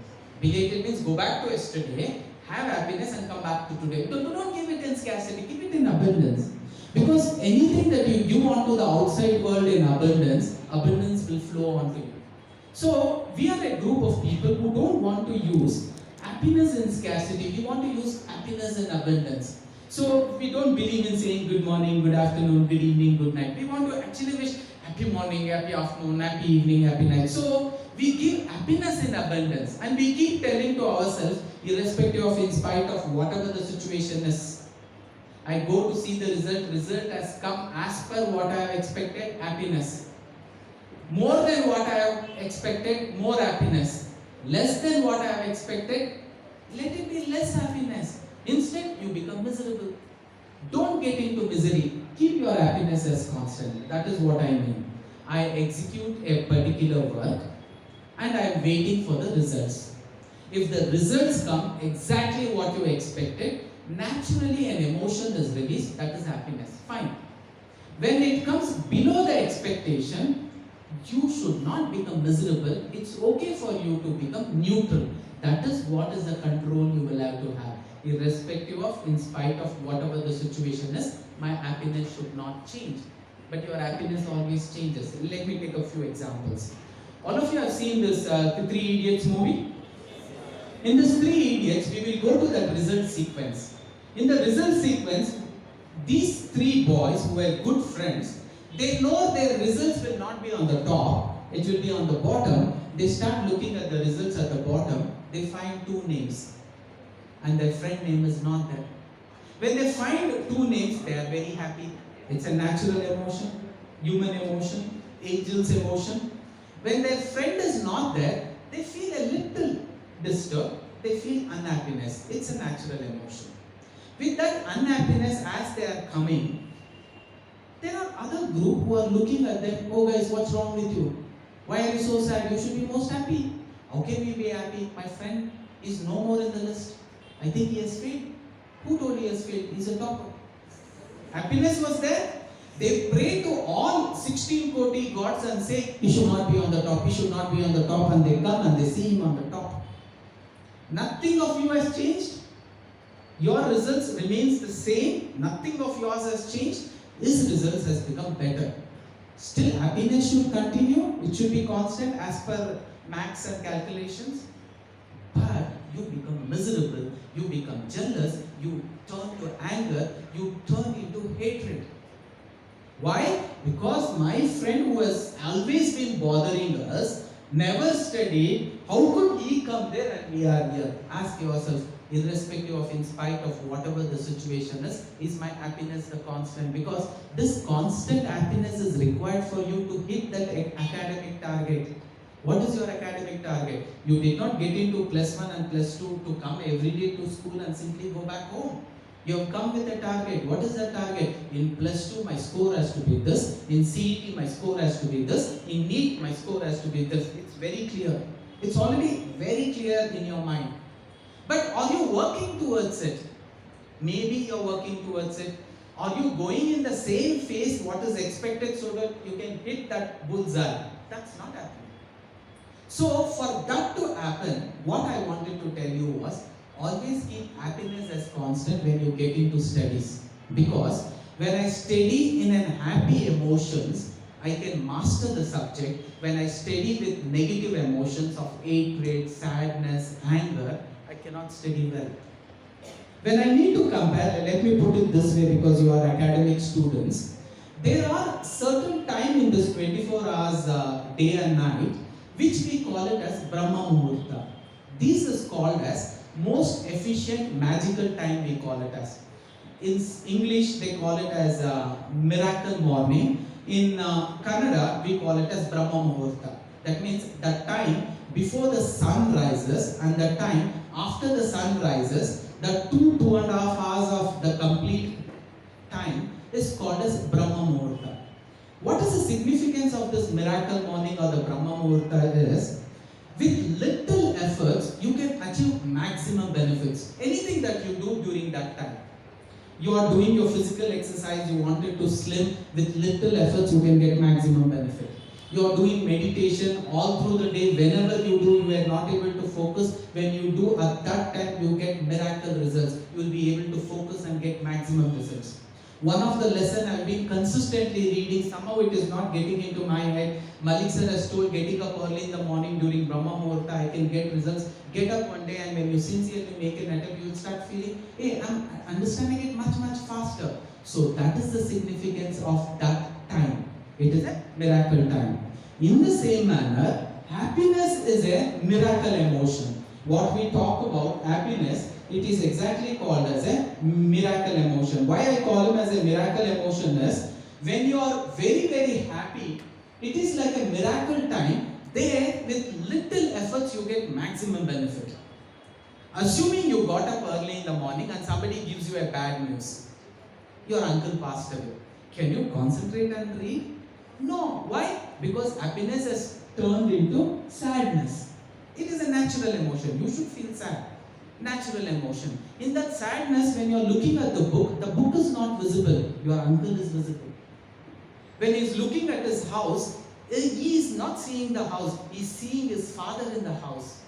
[SPEAKER 1] Belated means go back to yesterday, have happiness and come back to today. Don't give it in scarcity, give it in abundance. Because anything that you give onto the outside world in abundance, abundance will flow onto you. So we are a group of people who don't want to use happiness in scarcity. We want to use happiness in abundance. So we don't believe in saying good morning, good afternoon, good evening, good night. We want to actually wish happy morning, happy afternoon, happy evening, happy night. So we give happiness in abundance and we keep telling to ourselves, irrespective of, in spite of whatever the situation is, I go to see the result has come as per what I have expected, happiness. More than what I have expected, more happiness. Less than what I have expected, let it be less happiness. Instead, you become miserable. Don't get into misery. Keep your happiness as constant. That is what I mean. I execute a particular work and I am waiting for the results. If the results come exactly what you expected, naturally an emotion is released, that is happiness. Fine. When it comes below the expectation, you should not become miserable. It's okay for you to become neutral. That is what is the control you will have to have. Irrespective of, in spite of whatever the situation is, my happiness should not change. But your happiness always changes. Let me take a few examples. All of you have seen this Three Idiots movie? In this Three Idiots, we will go to that result sequence. In the result sequence, these three boys who were good friends, they know their results will not be on the top, it will be on the bottom. They start looking at the results at the bottom. They find two names and their friend name is not there. When they find two names, they are very happy. It's a natural emotion, human emotion, angel's emotion. When their friend is not there, they feel a little disturbed. They feel unhappiness. It's a natural emotion. With that unhappiness, as they are coming, there are other group who are looking at them. Oh guys, what's wrong with you? Why are you so sad? You should be most happy. How can we be happy? My friend is no more in the list. I think he has failed. Who told he has failed? He's a topper. Happiness was there. They pray to all 16 Koti gods and say, he should not be on the top, he should not be on the top. And they come and they see him on the top. Nothing of you has changed. Your results remains the same. Nothing of yours has changed. His results has become better. Still, happiness should continue. It should be constant as per maths and calculations. But you become miserable. You become jealous. You turn to anger. You turn into hatred. Why? Because my friend who has always been bothering us never studied. How could he come there and we are here? Ask yourself. Irrespective of, in spite of whatever the situation is my happiness the constant? Because this constant happiness is required for you to hit that academic target. What is your academic target? You did not get into +1 and +2 to come every day to school and simply go back home. You have come with a target. What is that target? In +2 my score has to be this. In CET my score has to be this. In NEET my score has to be this. It's very clear. It's already very clear in your mind. But are you working towards it? Maybe you're working towards it. Are you going in the same phase what is expected so that you can hit that bullseye? That's not happening. So for that to happen, what I wanted to tell you was, always keep happiness as constant when you get into studies. Because when I study in an happy emotions, I can master the subject. When I study with negative emotions of hatred, sadness, anger, I cannot study well. When I need to compare, let me put it this way because you are academic students. There are certain time in this 24 hours day and night which we call it as Brahma Muhurta. This is called as most efficient magical time, we call it as. In English they call it as miracle morning. In Kannada we call it as Brahma Muhurta. That means the time before the sun rises and the time after the sun rises, the 2.5 hours of the complete time is called as Brahma Muhurta. What is the significance of this miracle morning or the Brahma Muhurta is, with little efforts, you can achieve maximum benefits. Anything that you do during that time. You are doing your physical exercise, you wanted to slim, with little efforts you can get maximum benefit. You are doing meditation all through the day, whenever you do, you are not able to focus. When you do, at that time you get miracle results. You will be able to focus and get maximum results. One of the lesson I've been consistently reading, somehow it is not getting into my head. Malik sir has told, getting up early in the morning during Brahma Muhurta, I can get results. Get up one day and when you sincerely make an attempt, you will start feeling, hey, I'm understanding it much, much faster. So that is the significance of that time. It is a miracle time. In the same manner, happiness is a miracle emotion. What we talk about happiness, it is exactly called as a miracle emotion. Why I call him as a miracle emotion is, when you are very, very happy, it is like a miracle time. There, with little efforts, you get maximum benefit. Assuming you got up early in the morning and somebody gives you a bad news. Your uncle passed away. Can you concentrate and read? No. Why? Because happiness has turned into sadness. It is a natural emotion. You should feel sad. Natural emotion. In that sadness, when you are looking at the book is not visible. Your uncle is visible. When he is looking at his house, he is not seeing the house. He is seeing his father in the house.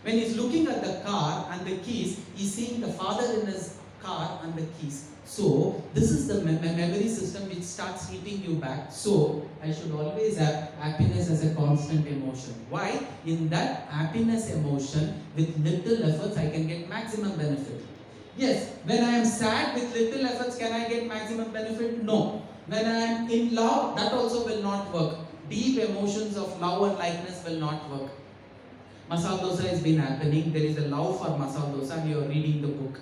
[SPEAKER 1] When he is looking at the car and the keys, he is seeing the father in his car and the keys. So, this is the memory system which starts hitting you back. So, I should always have happiness as a constant emotion. Why? In that happiness emotion, with little efforts, I can get maximum benefit. Yes, when I am sad, with little efforts, can I get maximum benefit? No. When I am in love, that also will not work. Deep emotions of love and likeness will not work. Masala dosa has been happening. There is a love for masala dosa and you are reading the book.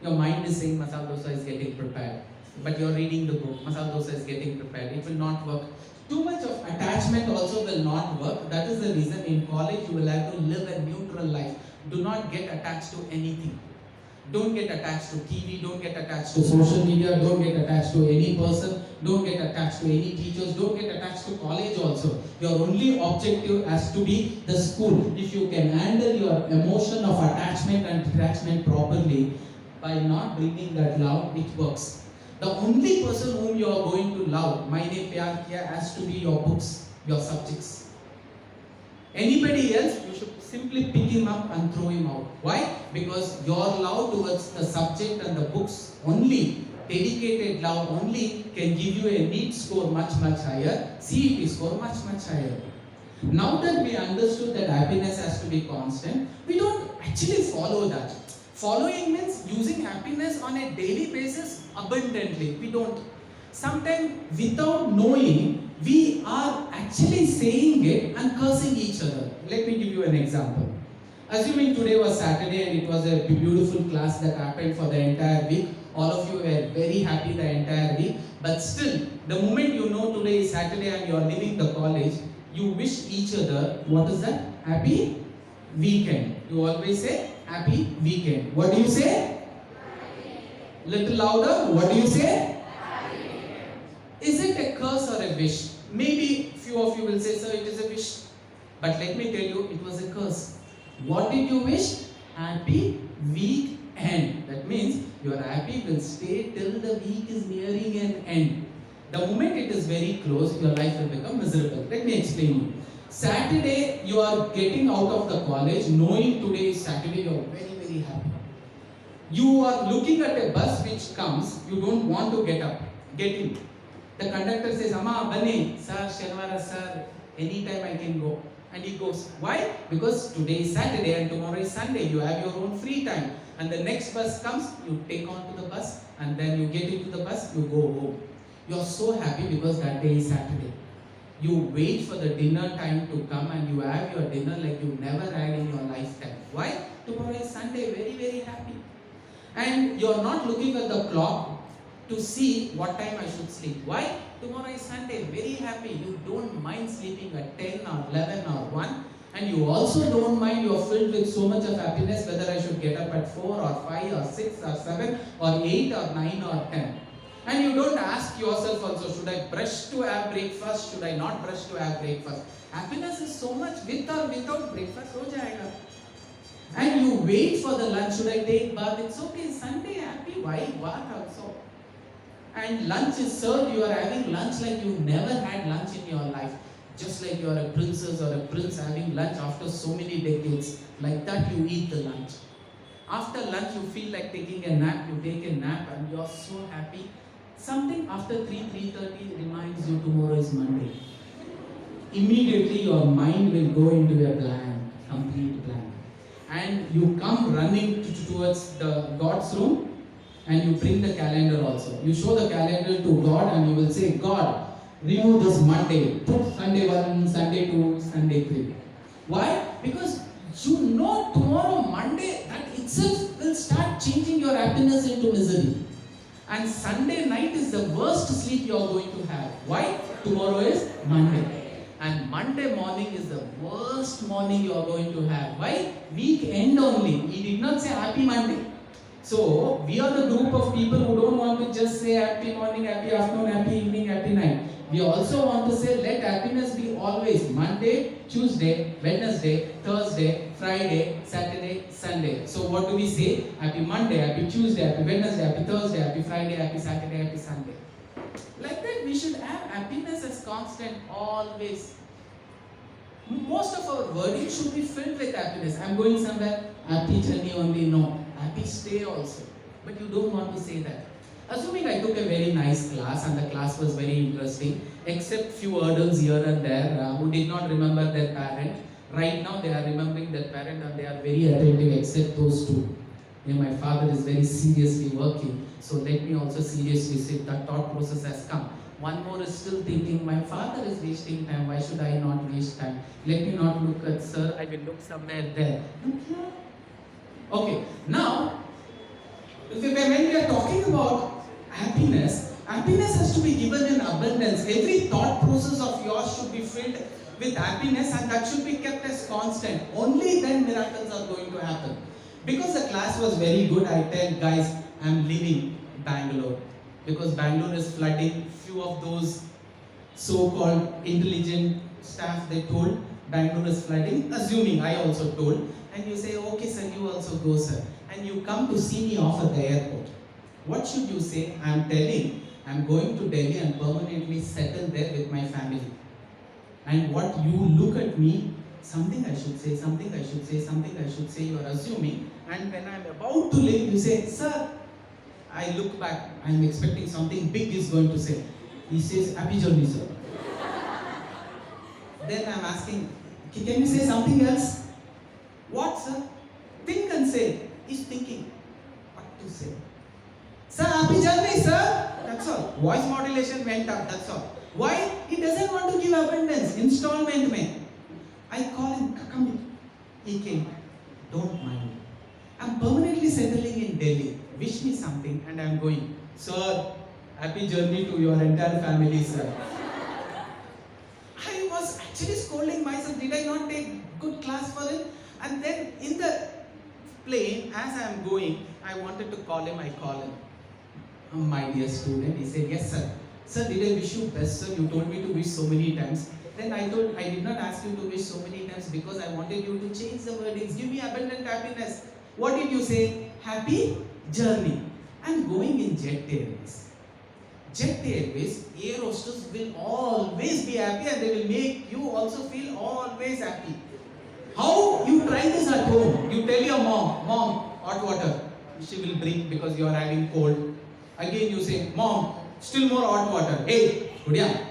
[SPEAKER 1] Your mind is saying masala dosa is getting prepared. But you are reading the book. Masala dosa is getting prepared. It will not work. Too much of attachment also will not work. That is the reason in college you will have to live a neutral life. Do not get attached to anything. Don't get attached to TV, don't get attached to social media, don't get attached to any person, don't get attached to any teachers, don't get attached to college also. Your only objective has to be the school. If you can handle your emotion of attachment and detachment properly, by not bringing that love, it works. The only person whom you are going to love, Maine Pyar Kiya, has to be your books, your subjects. Anybody else, you should simply pick him up and throw him out. Why? Because your love towards the subject and the books only, dedicated love only, can give you a NEET score much, much higher, CET score much, much higher. Now that we understood that happiness has to be constant, we don't actually follow that. Following means using happiness on a daily basis abundantly. We don't. Sometimes without knowing, we are actually saying it and cursing each other. Let me give you an example. Assuming today was Saturday and it was a beautiful class that happened for the entire week. All of you were very happy the entire week. But still, the moment you know today is Saturday and you are leaving the college, you wish each other, what is that? Happy weekend. You always say, happy weekend. What do you say? Little louder. What do you say? Is it a curse or a wish? Maybe few of you will say, sir, it is a wish. But let me tell you, it was a curse. What did you wish? Happy weekend. That means your happy will stay till the week is nearing an end. The moment it is very close, your life will become miserable. Let me explain you. Saturday, you are getting out of the college, knowing today is Saturday, you are very, very happy. You are looking at a bus which comes, you don't want to get in. The conductor says, Amma, Bani, sir, Shanwara, sir, anytime I can go. And he goes. Why? Because today is Saturday and tomorrow is Sunday. You have your own free time. And the next bus comes, you take on to the bus and then you get into the bus, you go home. You are so happy because that day is Saturday. You wait for the dinner time to come and you have your dinner like you never had in your lifetime. Why? Tomorrow is Sunday, very, very happy. And you are not looking at the clock to see what time I should sleep. Why? Tomorrow is Sunday, very happy. You don't mind sleeping at 10 or 11 or 1. And you also don't mind, you are filled with so much of happiness whether I should get up at 4 or 5 or 6 or 7 or 8 or 9 or 10. And you don't ask yourself also, should I brush to have breakfast? Should I not brush to have breakfast? Happiness is so much with or without breakfast. Ho jayega. And you wait for the lunch. Should I take bath? It's okay. Sunday, happy. Why bath also? And lunch is served. You are having lunch like you never had lunch in your life. Just like you are a princess or a prince having lunch after so many decades. Like that, you eat the lunch. After lunch, you feel like taking a nap. You take a nap and you are so happy. Something after 3:30 reminds you tomorrow is Monday. Immediately your mind will go into a blank, complete blank. And you come running towards the God's room and you bring the calendar also. You show the calendar to God and you will say, God, remove this Monday, put Sunday 1, Sunday 2, Sunday 3. Why? Because you know tomorrow Monday, that itself will start changing your happiness into misery. And Sunday night is the worst sleep you are going to have. Why? Tomorrow is Monday. And Monday morning is the worst morning you are going to have. Why? Weekend only. He did not say happy Monday. So, we are the group of people who don't want to just say happy morning, happy afternoon, happy evening, happy night. We also want to say let happiness be always Monday, Tuesday, Wednesday, Thursday, Friday, Saturday, Sunday. So what do we say? Happy Monday, happy Tuesday, happy Wednesday, happy Thursday, happy Friday, happy Saturday, happy Sunday. Like that we should have happiness as constant always. Most of our wording should be filled with happiness. I'm going somewhere, happy journey only, no. Happy stay also. But you don't want to say that. Assuming I took a very nice class and the class was very interesting, except few hurdles here and there who did not remember their parent. Right now they are remembering their parent and they are very attentive except those two. My father is very seriously working, so let me also seriously say that thought process has come. One more is still thinking, my father is wasting time, why should I not waste time? Let me not look at sir, I will look somewhere there. Okay, now, when we are talking about happiness, happiness has to be given in abundance. Every thought process of yours should be filled with happiness and that should be kept as constant. Only then miracles are going to happen. Because the class was very good, I tell guys, I am leaving Bangalore. Because Bangalore is flooding. Few of those so-called intelligent staff, they told Bangalore is flooding, assuming I also told. And you say, okay sir, you also go sir. And you come to see me off at the airport. What should you say? I am telling, I am going to Delhi and permanently settle there with my family. And what you look at me, something I should say, something I should say, something I should say, you are assuming. And when I am about to leave, you say, sir, I look back, I am expecting something big is going to say. He says, happy journey, sir. Then I am asking, can you say something else? What, sir? Think and say. He's thinking, what to say? Sir, happy journey, sir. That's all. Voice modulation went up, that's all. Why? He doesn't want to give abundance. Installment mein. I call him, come here. He came. Don't mind. I'm permanently settling in Delhi. Wish me something and I'm going. Sir, happy journey to your entire family, sir. I was actually scolding myself. Did I not take good class for it? And then in the plane, as I am going, I wanted to call him. I call him. My dear student. He said, yes, sir. Sir, did I wish you best, sir? You told me to wish so many times. Then I told, I did not ask you to wish so many times because I wanted you to change the wordings. Give me abundant happiness. What did you say? Happy journey. I'm going in Jet Airways. Jet Airways, air hostess will always be happy and they will make you also feel always happy. How you try this at home? You tell your mom, hot water. She will bring because you are having cold. Again you say, mom, still more hot water. Hey, Kudiya.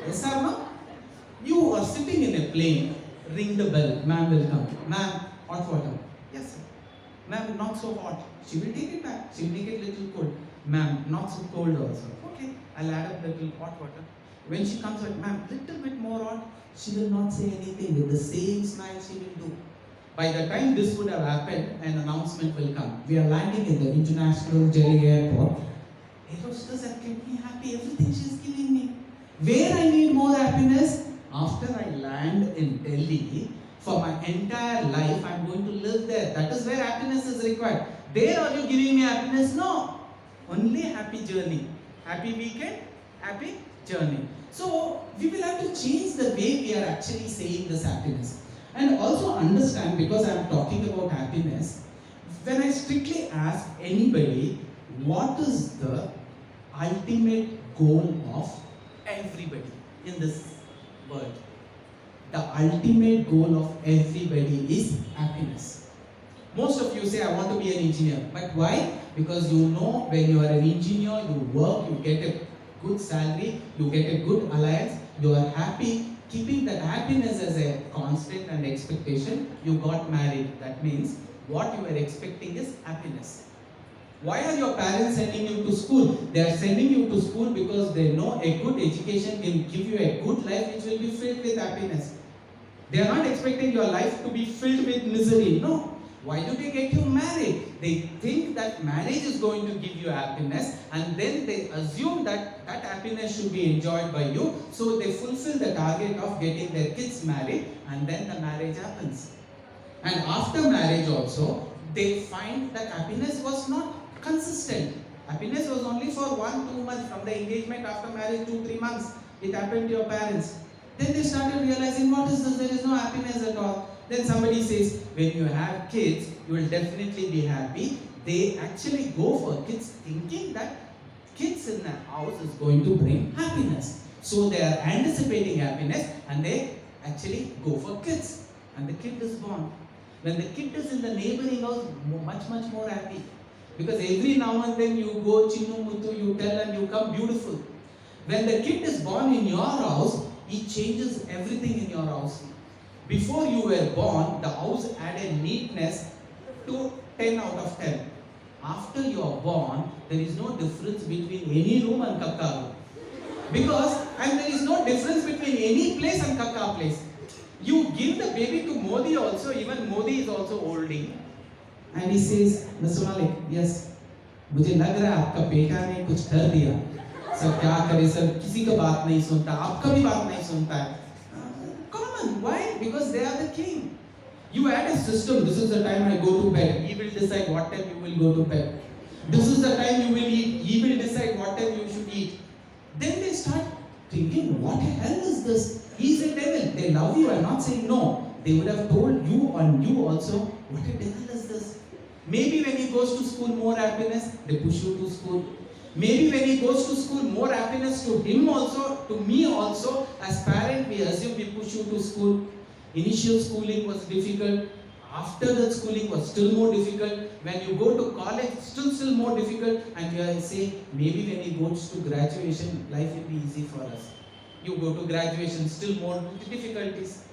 [SPEAKER 1] Yes or no? You are sitting in a plane, ring the bell, ma'am will come. Ma'am, hot water. Yes, sir. Ma'am, not so hot. She will take it back. She will make it little cold. Ma'am, not so cold also. Okay, I'll add up little hot water. When she comes out, ma'am, little bit more hot. She will not say anything. With the same smile she will do. By the time this would have happened, an announcement will come. We are landing in the International Delhi Airport. Air hostess have kept me happy. Everything she is giving me. Where I need more happiness? After I land in Delhi, for my entire life, I am going to live there. That is where happiness is required. There are you giving me happiness? No. Only happy journey. Happy weekend, happy journey. So, we will have to change the way we are actually saying this happiness. And also understand, because I'm talking about happiness, when I strictly ask anybody, what is the ultimate goal of everybody in this world? The ultimate goal of everybody is happiness. Most of you say, I want to be an engineer. But why? Because you know when you are an engineer, you work, you get a good salary, you get a good alliance, you are happy. Keeping that happiness as a constant and expectation, you got married. That means what you are expecting is happiness. Why are your parents sending you to school? They are sending you to school because they know a good education can give you a good life which will be filled with happiness. They are not expecting your life to be filled with misery. No. Why do they get you married? They think that marriage is going to give you happiness, and then they assume that that happiness should be enjoyed by you. So they fulfill the target of getting their kids married, and then the marriage happens. And after marriage also, they find that happiness was not consistent. Happiness was only for 1-2 months. From the engagement, after marriage, 2-3 months, it happened to your parents. Then they started realizing, what is this? There is no happiness at all. Then somebody says, when you have kids, you will definitely be happy. They actually go for kids thinking that kids in the house is going to bring happiness. So they are anticipating happiness and they actually go for kids. And the kid is born. When the kid is in the neighboring house, much more happy. Because every now and then you go, Chinnu Muthu, you tell and you come beautiful. When the kid is born in your house, he changes everything in your house. Before you were born, the house had a neatness to 10 out of 10. After you are born, there is no difference between any room and kakka room. And there is no difference between any place and kakka place. You give the baby to Modi also, even Modi is also olding. And he says, Mr. Malik, yes, मुझे लग रहा है आपका बेटा ने कुछ कर दिया. सर क्या करे सर, किसी का बात नहीं सुनता, आपका भी बात नहीं सुनता है. Common, why? Because they are the king. You had a system, this is the time I go to bed, he will decide what time you will go to bed. This is the time you will eat, he will decide what time you should eat. Then they start thinking, what the hell is this? He's a devil. They love you, I'm not saying no. They would have told you and you also, what a devil is this? Maybe when he goes to school, more happiness, they push you to school. Maybe when he goes to school, more happiness to him also, to me also. As parent, we assume we push you to school. Initial schooling was difficult. After that schooling was still more difficult. When you go to college, still more difficult. And you say, maybe when he goes to graduation, life will be easy for us. You go to graduation, still more difficulties.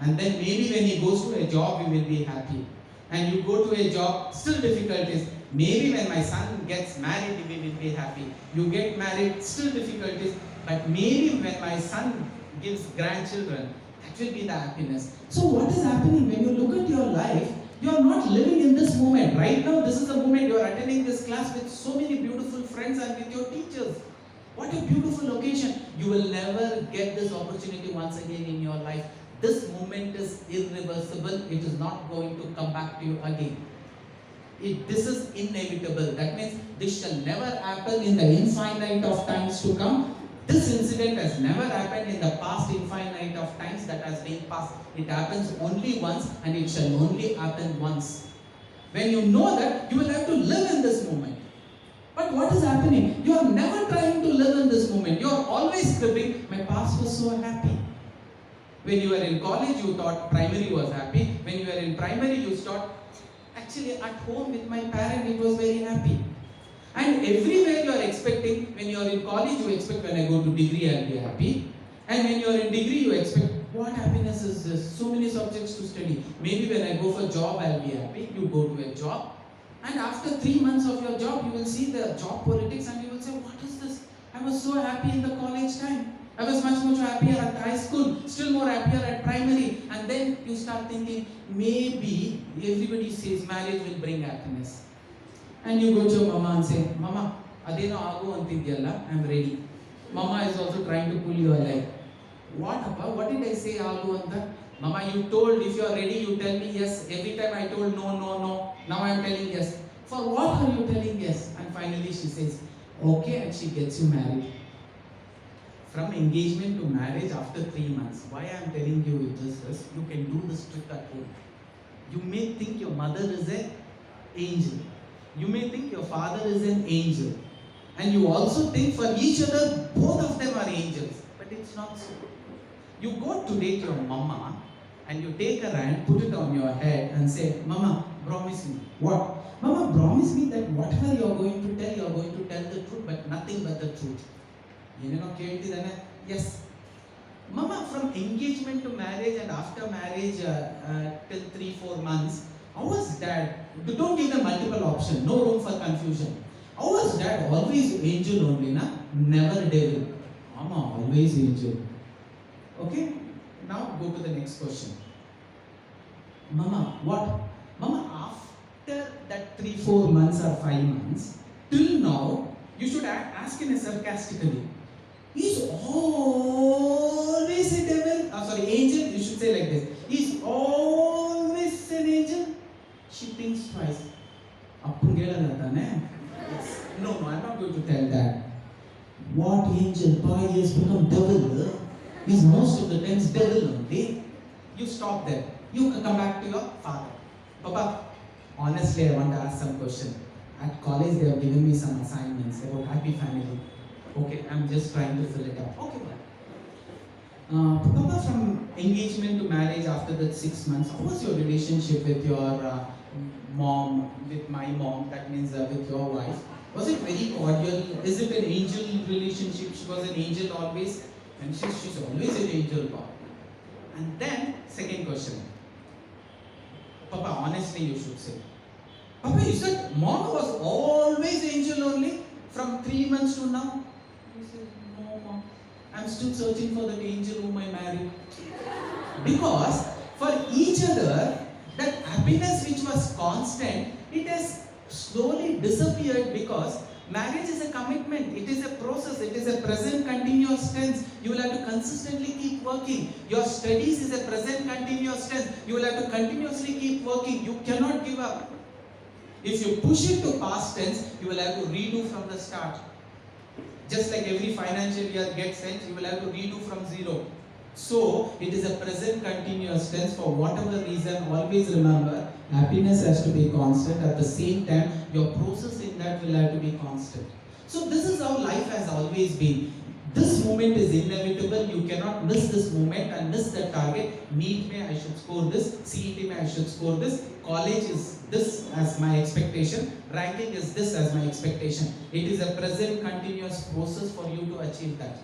[SPEAKER 1] And then maybe when he goes to a job, you will be happy. And you go to a job, still difficulties. Maybe when my son gets married, we will be happy. You get married, still difficulties. But maybe when my son gives grandchildren, that will be the happiness. So what is happening when you look at your life? You are not living in this moment. Right now, this is the moment you are attending this class with so many beautiful friends and with your teachers. What a beautiful occasion. You will never get this opportunity once again in your life. This moment is irreversible. It is not going to come back to you again. This is inevitable. That means this shall never happen in the infinite of times to come. This incident has never happened in the past infinite of times that has been past. It happens only once and it shall only happen once. When you know that, you will have to live in this moment. But what is happening? You are never trying to live in this moment. You are always scribbling, my past was so happy. When you were in college, you thought primary was happy. When you were in primary, you thought, actually at home with my parent, it was very happy. And everywhere you are expecting, when you are in college, you expect when I go to degree, I'll be happy. And when you are in degree, you expect, what happiness is this? So many subjects to study. Maybe when I go for job, I'll be happy. You go to a job. And after 3 months of your job, you will see the job politics and you will say, what is this? I was so happy in the college time. I was much happier at high school, still more happier at primary. And then you start thinking, maybe everybody says marriage will bring happiness. And you go to your mama and say, Mama, adeno agu antidiyalla, I am ready. Mama is also trying to pull you alive. What about? What did I say agu anta? Mama, you told if you are ready, you tell me yes. Every time I told no. Now I am telling yes. For what are you telling yes? And finally she says, okay, and she gets you married. from engagement to marriage after 3 months. Why I am telling you this is, you can do this trick at home. You may think your mother is an angel. You may think your father is an angel. And you also think for each other, both of them are angels. But it's not so. You go to date your mama and you take her hand, put it on your head and say, Mama, promise me. What? Mama, promise me that whatever you are going to tell the truth, but nothing but the truth. Yes. Mama, from engagement to marriage and after marriage till 3-4 months, how was dad? Don't give them multiple options, no room for confusion. How was dad? Always angel only, na? Never devil. Mama, always angel. Okay? Now go to the next question. Mama, what? Mama, after that 3-4 months or 5 months, till now, you should ask him sarcastically. He's always a devil. Angel. You should say like this. He's always an angel. She thinks twice. No, I'm not going to tell that. What angel? Boy, he has become devil. He's most of the times devil only. You stop there. You come back to your father. Papa, honestly, I want to ask some question. At college, they have given me some assignments about happy family. Okay, I'm just trying to fill it up. Okay, Papa, from engagement to marriage after that 6 months, how was your relationship with your mom, with my mom, that means with your wife? Was it very cordial? Is it an angel relationship? She was an angel always? And she's always an angel. And then, second question. Papa, honestly you should say. Papa, you said mom was always angel only from 3 months to now? He says, no mom. I'm still searching for that angel whom I married. Because for each other, that happiness which was constant, it has slowly disappeared because marriage is a commitment, it is a process, it is a present continuous tense. You will have to consistently keep working. Your studies is a present continuous tense. You will have to continuously keep working. You cannot give up. If you push it to past tense, you will have to redo from the start. Just like every financial year gets sent, you will have to redo from zero. So, it is a present continuous tense. For whatever reason, always remember, happiness has to be constant. At the same time, your process in that will have to be constant. So, this is how life has always been. This moment is inevitable. You cannot miss this moment and miss the target. NEET may I should score this. CET may I should score this. College is this as my expectation. Ranking is this as my expectation. It is a present continuous process for you to achieve that.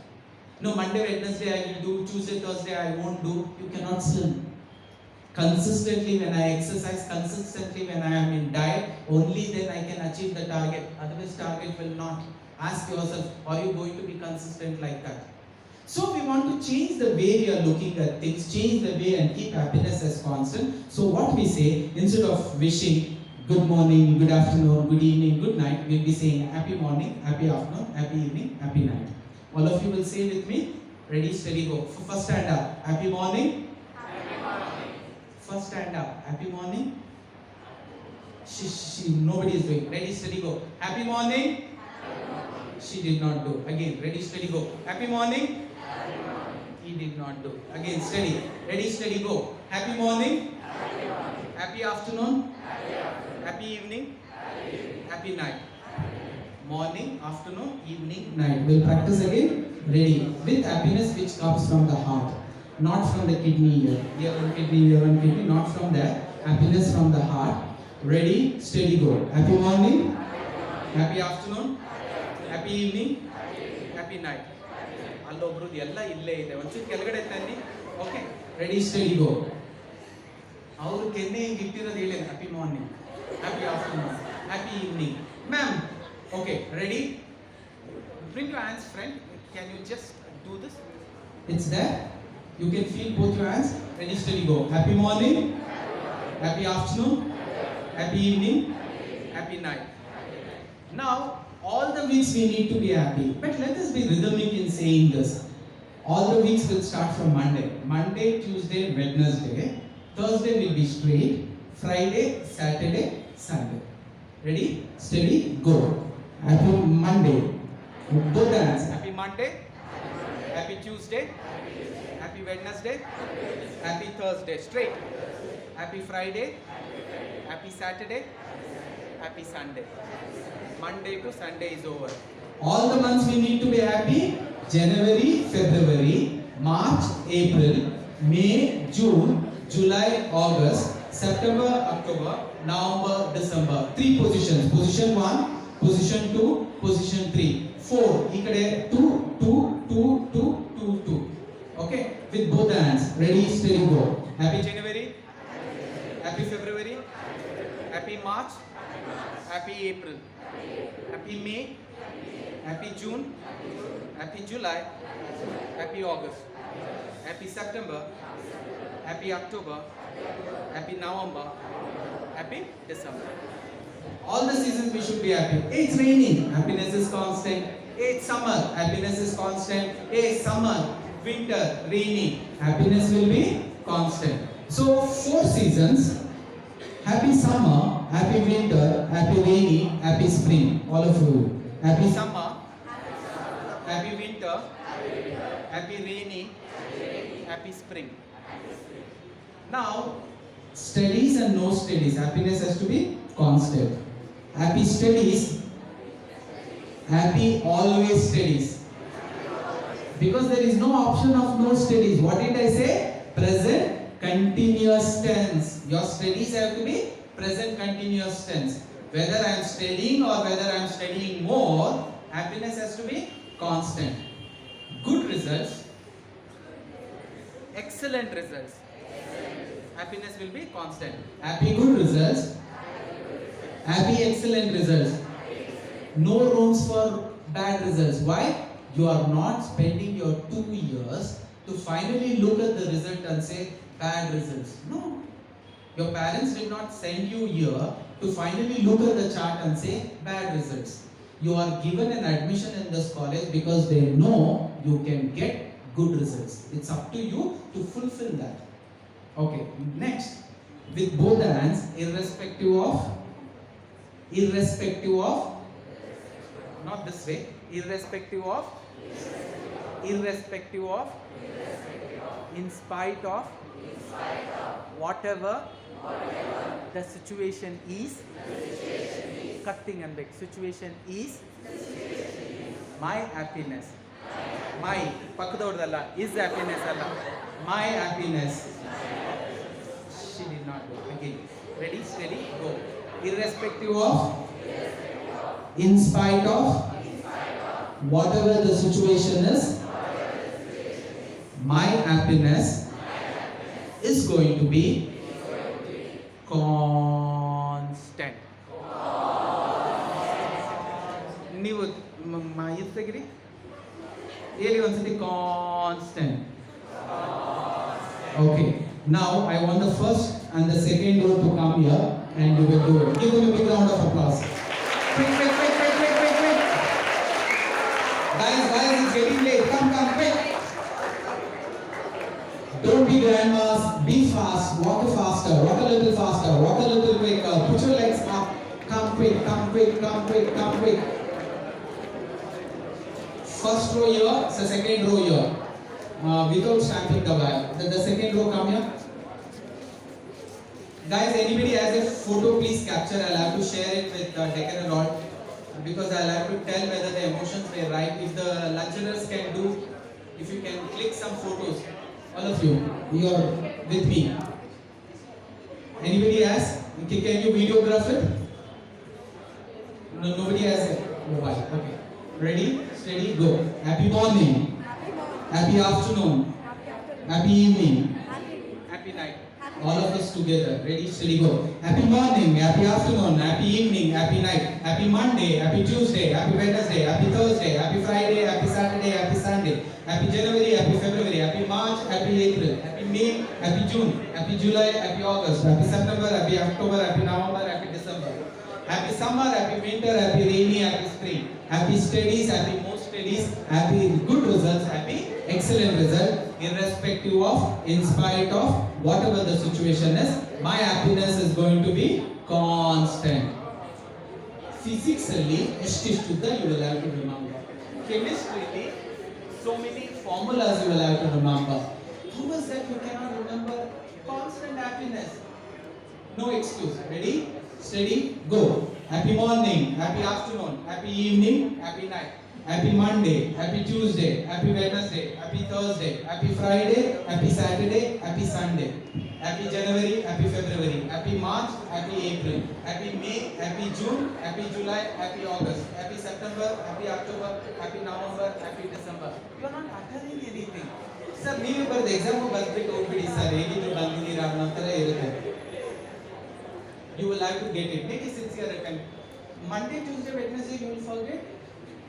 [SPEAKER 1] No, Monday, Wednesday I will do, Tuesday, Thursday I won't do. You cannot sin. Consistently when I exercise, consistently when I am in diet, only then I can achieve the target. Otherwise target will not. Ask yourself, are you going to be consistent like that? So we want to change the way we are looking at things, change the way and keep happiness as constant. So what we say, instead of wishing good morning, good afternoon, good evening, good night, we'll be saying happy morning, happy afternoon, happy evening, happy night. All of you will say with me, ready, steady, go. First stand up, happy morning. Happy morning. First stand up, happy morning. Nobody is doing. Ready, steady, go. Happy morning. She did not do. Again, ready, steady, go. Happy morning. Happy morning. He did not do. Again, steady. Ready, steady, go. Happy morning. Happy morning. Happy afternoon. Happy afternoon. Happy evening. Happy evening. Happy night. Morning, afternoon, evening, night. We'll practice again. Ready. With happiness which comes from the heart. Not from the kidney here. Here one kidney, not from there. Happiness from the heart. Ready, steady, go. Happy morning. Happy afternoon. Happy evening. Happy night. Allobru ella ille ide onchu kelgade tanni. Okay, ready, steady, go. Avaru kenne hinge ittirodu hele happy morning, happy afternoon, happy evening. Ma'am, okay, ready? Bring your hands, friend. Can you just do this? It's there. You can feel both your hands. Ready, steady, go. Happy morning. Happy afternoon. Happy evening. Happy night. Now, all the weeks we need to be happy. But let us be rhythmic in saying this. All the weeks will start from Monday. Monday, Tuesday, Wednesday. Thursday will be straight. Friday, Saturday, Sunday. Ready? Steady, go. Happy Monday. Both hands. Happy Monday.
[SPEAKER 2] Happy Tuesday. Happy Wednesday. Happy Thursday. Straight. Happy Friday. Happy Saturday. Happy Sunday. Monday to Sunday is over.
[SPEAKER 1] All the months we need to be happy. January, February, March, April, May, June, July, August, September, October, November, December. 3 positions. Position 1, position 2, position 3. 4. Ikade 2, 2, 2, 2, 2, 2. Okay? With both the hands. Ready, steady, go.
[SPEAKER 2] Happy January. Happy February. Happy March. Happy April. Happy May. Happy June. Happy July. Happy August. Happy September. Happy October. Happy November. Happy December.
[SPEAKER 1] All the seasons we should be happy. It's raining, happiness is constant. It's summer, happiness is constant. It's summer, winter, rainy, happiness will be constant. So 4 seasons. Happy summer, happy winter, happy rainy, happy spring. All of you.
[SPEAKER 2] Happy summer. Happy winter. Happy rainy. Happy spring.
[SPEAKER 1] Now, studies and no studies. Happiness has to be constant. Happy studies. Happy always studies. Because there is no option of no studies. What did I say? Present continuous tense. Your studies have to be present continuous tense. Whether I am studying or whether I am studying more, happiness has to be constant. Good results.
[SPEAKER 2] Excellent results. Happiness will be constant.
[SPEAKER 1] Happy good results. Happy excellent results. No rooms for bad results. Why? You are not spending your 2 years to finally look at the result and say bad results. No. Your parents did not send you here to finally look at the chart and say bad results. You are given an admission in this college because they know you can get good results. It's up to you to fulfill that. Okay, next, with both the hands, irrespective of, not this way, irrespective of, in spite of, whatever the situation is, cutting and back, situation is, my happiness, my, pakkadoddalla, is happiness alla, my happiness. She did not go. Again. Ready, steady, go. Irrespective of, in spite of, whatever the situation is, my happiness is going to be constant. ನೀವು ಇರ್ತೆಗಿರಿ ಹೇಳಿ ಒಂದ್ಸತಿ constant. Okay. Now I want the first and the second row to come here and you will do it. Give them a big round of applause. Quick. Guys, it's getting late. Come, quick. Don't be grandmas. Be fast. Walk faster. Walk a little faster. Walk a little quicker. Put your legs up. Come quick. First row here, the second row here. Without stamping the wire. The second row come here. Guys, anybody has a photo, please capture. I'll have to share it with Deccan and all. Because I'll have to tell whether the emotions were right. If the lecturers can do, if you can click some photos. All of you are with me. Anybody has? Can you videograph it? No, nobody has a mobile. Okay. Ready? Steady, go. Happy morning. Happy afternoon. Happy evening.
[SPEAKER 2] Happy night.
[SPEAKER 1] All of us together. Ready, steady, go. Happy morning, happy afternoon, happy evening, happy night, happy Monday, happy Tuesday, happy Wednesday, happy Thursday, happy Friday, happy Saturday, happy Sunday, happy January, happy February, happy March, happy April, happy May, happy June, happy July, happy August, happy September, happy October, happy November, happy December. Happy summer, happy winter, happy rainy, happy spring. Happy studies, happy more studies, happy good results, happy excellent result, irrespective of, in spite of, whatever the situation is, my happiness is going to be constant. Physically, you will have to remember. Chemistry, So many formulas you will have to remember. How is that you cannot remember? Constant happiness. No excuse. Ready? Steady, go. Happy morning, happy afternoon, happy evening, happy night. Happy Monday, happy Tuesday, happy Wednesday, happy Thursday, happy Friday, happy Saturday, happy Sunday. Happy January, happy February, happy March, happy April, happy May, happy June, happy July, happy August, happy September, happy October, happy November, happy December. You are not uttering anything. Sir, ನೀವು ಬರೆದ exam ಬರ್ಬಿಟ್ಟು ಹೋಗ್ಬಿಡಿ sir ಹೇಗಿದ್ರು ಬಂದಿದ್ದೀರಾ ಅನ್ನೋ ಥರ ಇರುತ್ತೆ. You will have to get it. Make a sincere attempt. Monday, Tuesday, Wednesday, you will forget.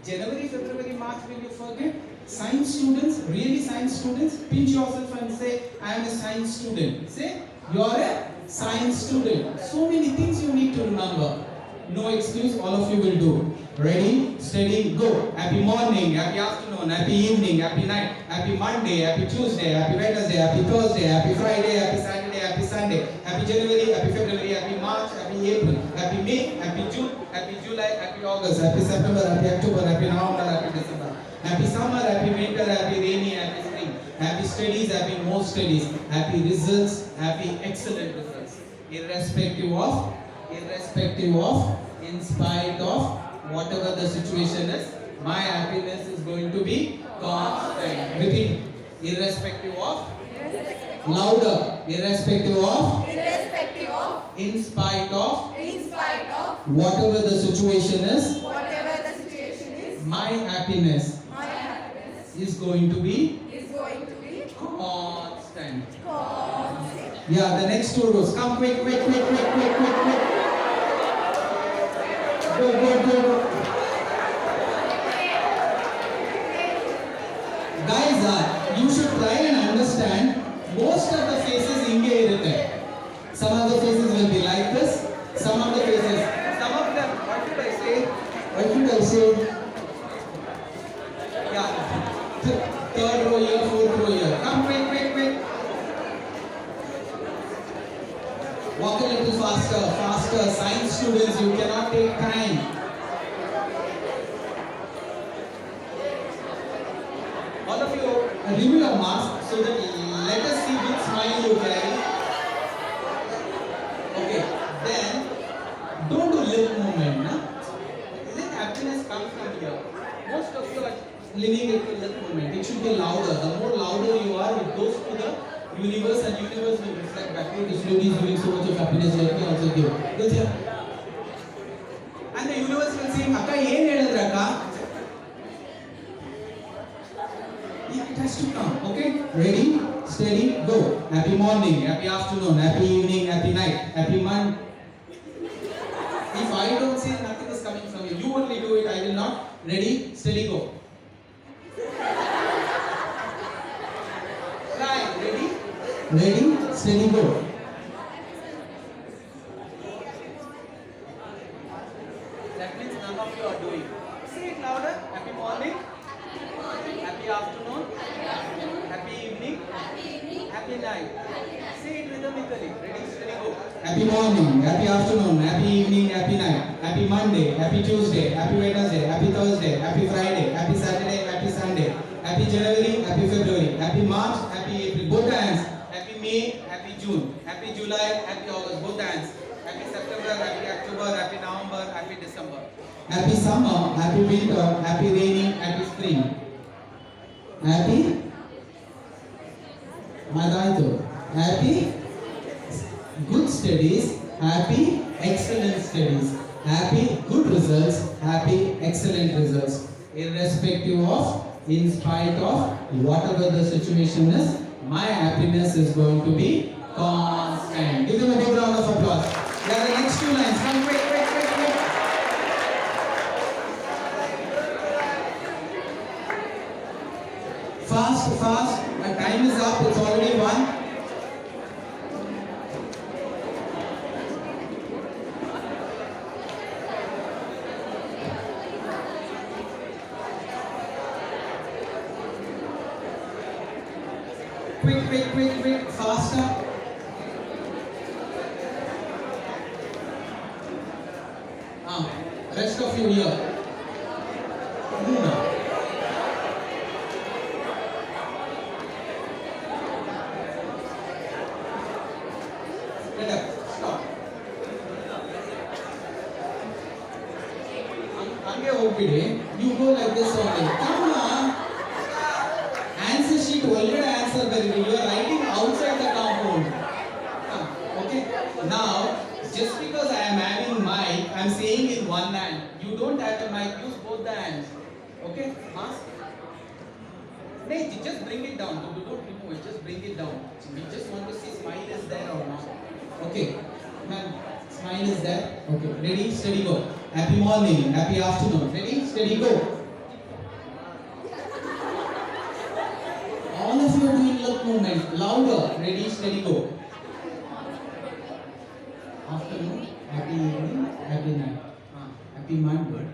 [SPEAKER 1] January, February, March, will you forget? Science students, really science students, pinch yourself and say, I am a science student. Say, you are a science student. So many things you need to remember. No excuse, all of you will do. Ready, steady, go. Happy morning, happy afternoon, happy evening, happy night, happy Monday, happy Tuesday, happy Wednesday, happy Thursday, happy Friday, happy Saturday, happy Sunday, happy January, happy February, happy March, happy April, happy May, happy June, happy July, happy August, happy September, happy October, happy November, happy December, happy summer, happy winter, happy rainy, happy spring, happy studies, happy more studies, happy results, happy excellent results, irrespective of, in spite of, whatever the situation is, my happiness is going to be constant. Repeat. Irrespective of, louder. Irrespective of, in spite of, whatever the situation is, my happiness is going to be constant. Yeah, the next two rows. Come quick. Go. Guys, you should try and understand most of the faces inge irutte. Some of the faces will be like this. Some of them, what should I say? Yeah. Third row here, fourth row here. Come quick. Walk a little faster. Science students, you cannot take time. All of you, remove your mask so that let us see which smile you carry. Okay, then don't do lip movement. Na? Let happiness come from here. Most of you are living it with lip movement. It should be louder. The more louder you are, it goes to the universe and universe will reflect back to you. This lady is giving so much of happiness, let me also give. Good here. And the universe will say, Akka, yen heladra akka? It has to come, okay? Ready, steady, go. Happy morning, happy afternoon, happy evening, happy night, happy month. If I don't say, nothing is coming from you. You only do it, I will not. Ready, steady, go. Right, ready, steady, go. That means none of you are doing. Say it louder. Happy morning. Happy afternoon. Happy evening. Happy night. Say it rhythmically. Ready, steady, go. Happy morning. Happy afternoon. Happy evening. Happy night. Happy Monday. Happy Tuesday. Happy Wednesday. Happy Thursday. Happy Friday. Happy Saturday. Happy Sunday. Happy January. Happy February. Happy March. Happy April. Both hands. Happy May. Happy June. Happy July. Happy August. Both hands. Happy September. Happy October. Happy November. Happy December. Happy summer. Happy winter. Happy rainy. Happy spring. Happy good studies, happy excellent studies, happy good results, happy excellent results, irrespective of, in spite of, whatever the situation is, my happiness is going to be constant. Give them a big round of applause. Yeah, the next two lines. Come quick. Fast. My time is up. It's already 1. Quick. Faster. Rest of you here. ಹಂಗೆ ಹೋಗ್ಬಿಡಿ. You go like this only. Come on. Answer sheet ಒಳಗಡೆ answer ಬರೀರಿ. You are writing outside the compound. Okay. Now, just because I am having mic, I am saying in one hand. You don't have the mic. Use both the hands. Okay. Mask. No, just bring it down. Don't remove it. Just bring it down. We just want to see smile is there or not. Okay. Ma'am, smile is there. Okay. Ready? Steady, go. Happy morning. Happy afternoon. Ready? Steady, go. All of you are doing lip movement. Louder. Ready? Steady, go. Afternoon. Happy evening. Happy night. Happy Monday.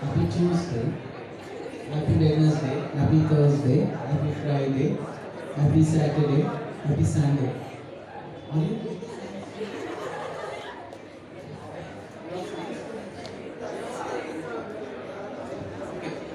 [SPEAKER 1] Happy Tuesday. Happy Wednesday, Happy Thursday, Happy Friday, Happy Saturday, Happy Sunday. Are you?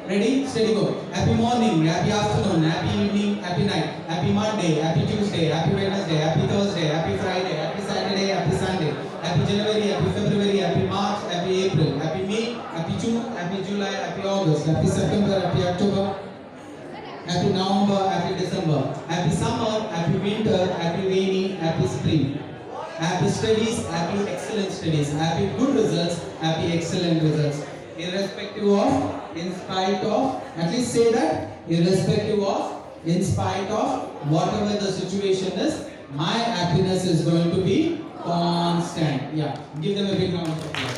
[SPEAKER 1] Ready? Steady, go. Happy morning, happy afternoon, happy evening, happy night, happy Monday, happy Tuesday, happy Wednesday, happy Thursday, happy Friday, happy Saturday, happy Sunday, happy January, happy February, happy March, happy April, happy May, happy June, happy July, happy August, happy September, happy October, happy November, happy December, happy summer, happy winter, happy rainy, happy spring. Happy studies, happy excellent studies, happy good results, happy excellent results. Irrespective of, in spite of, at least say that, irrespective of, in spite of, whatever the situation is, my happiness is going to be constant. Yeah, give them a big round of applause.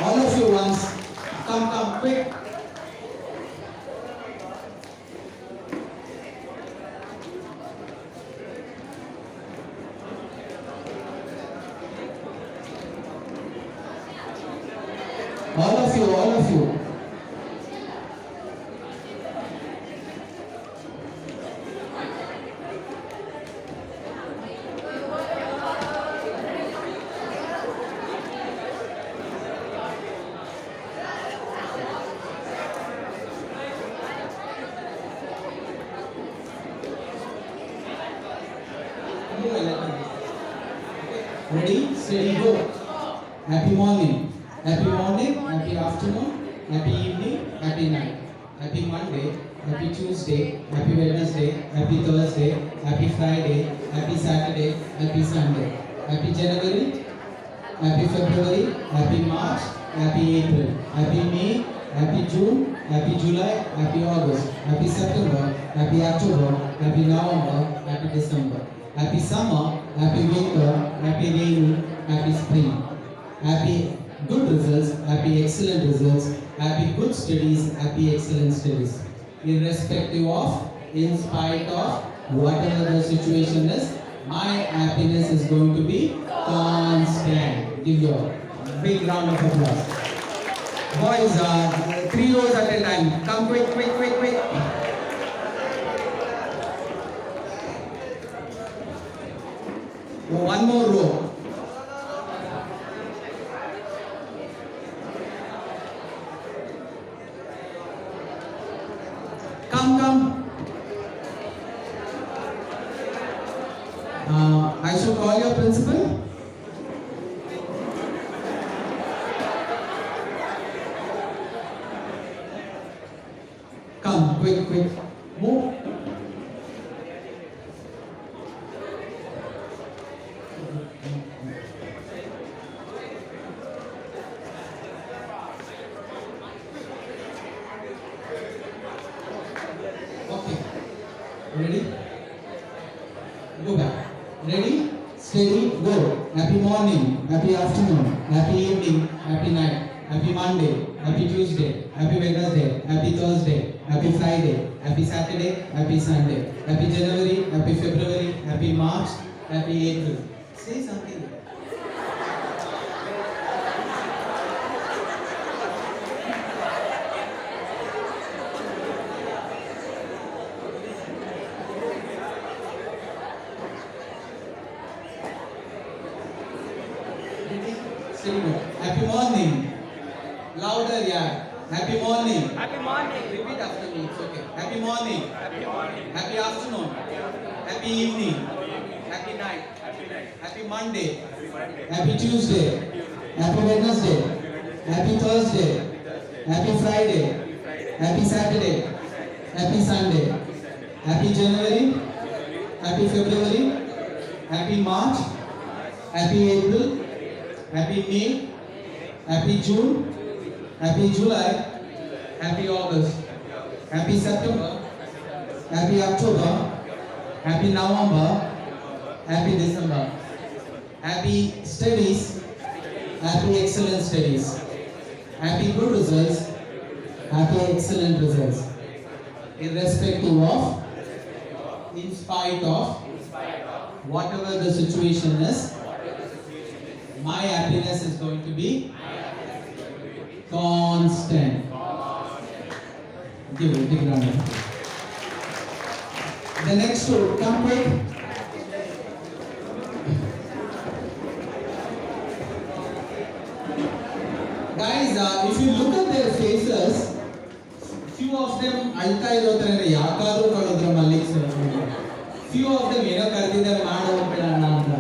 [SPEAKER 1] All of you once, come, quick. All of you. Ready, steady, go. Happy morning, happy afternoon, happy evening, happy night, happy Monday, happy Tuesday, happy Wednesday, happy Thursday, happy Friday, happy Saturday, happy Sunday, happy January, happy February, happy March, happy April, happy May, happy June, happy July, happy August, happy September, happy October, happy November, happy December, happy summer, happy winter, happy rainy, happy spring, happy good results, happy excellent results, happy good studies, happy excellent studies. Irrespective of, in spite of, whatever the situation is, my happiness is going to be constant. Give your big round of applause. Boys, 3 rows at a time. Come quick. One more row. Come. I should call your principal. Come, quick. Move. Okay. Ready? Go back. Ready? Steady, go. Happy morning, happy afternoon, happy evening, happy night, happy Monday, happy Tuesday, happy Wednesday, happy Thursday, happy Friday, happy Saturday, happy Sunday, happy January, happy February, happy March, happy April. Say something. Happy morning. Louder, yeah. Happy morning.
[SPEAKER 2] Happy morning.
[SPEAKER 1] Repeat after me. It's okay. Happy morning. Happy afternoon. Happy evening. Happy night. Happy Monday. Happy Tuesday. Happy Wednesday. Happy Thursday. Happy Friday. Happy Saturday. Happy Sunday. Happy January. Happy February. Happy March. Happy April. Happy May. Happy June. Happy July. Happy August. Happy September. Happy October. Happy November. Happy December. Happy studies. Happy excellent studies. Happy good results. Happy excellent results. Irrespective of, in spite of, whatever the situation is, my happiness is going to be constant. Give it a round of applause. The next two, come quick. Guys, if you look at their faces, few of them ಅಳ್ತಾ ಇರೋದ್ರಿಂದ ಯಾಕಾದ್ರೂ ಕಳೆದ್ರು Mallik sir. Few of them ಏನೋ ಕರೆದಿದ್ದಾರೆ ಮಾಡೋ ಬಿಡೋಣ ಅಂತ.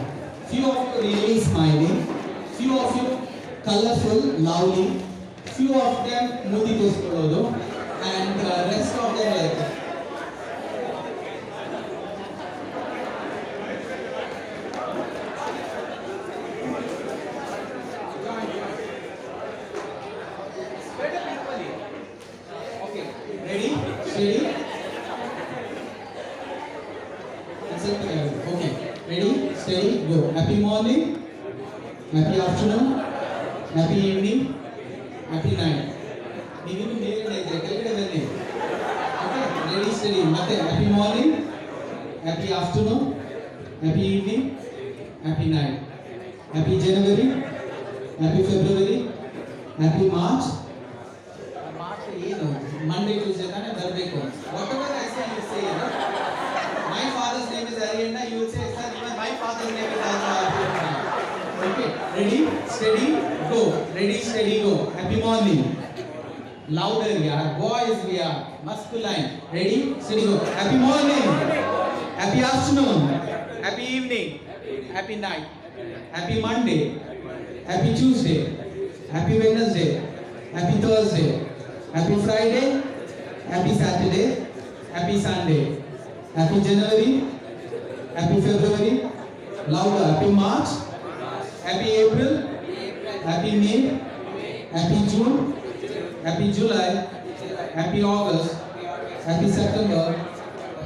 [SPEAKER 1] Few of you really smiling. Few of you colorful, lovely. Few of them ಮೂತಿ ತೋರಿಸ್ಕೊಳ್ಳೋದು. And rest of them like that. Okay, ready? Steady? Okay, ready? Steady? Go. Happy morning. Happy afternoon. Happy evening. Happy night. ನೀವಿನ್ನು ಬೇರೆ ಕೆಳಗಡೆ ಬನ್ನಿ. Okay, ready? Steady. ಮತ್ತೆ happy morning. Happy afternoon. Happy evening. Happy night. Happy January. Happy February. Happy March. March ಏನು Monday Tuesday ತಾನೇ ಬರಬೇಕು. Whatever I say you say. My father's name is Ariana. You will say sir even my father's name is also Ariana. Okay, ready, steady, go. Ready, steady, go. Happy morning. Louder, yeah. Boys, we are masculine. Ready, steady, go. Happy morning. Happy afternoon. Happy evening. Happy night. Happy Monday. Happy Tuesday. Happy Wednesday. Happy Thursday. Happy Friday. Happy Saturday. Happy Sunday. Happy January. Happy February. Louder. Happy March. Happy April. Happy May. Happy June. Happy July. Happy August. Happy September.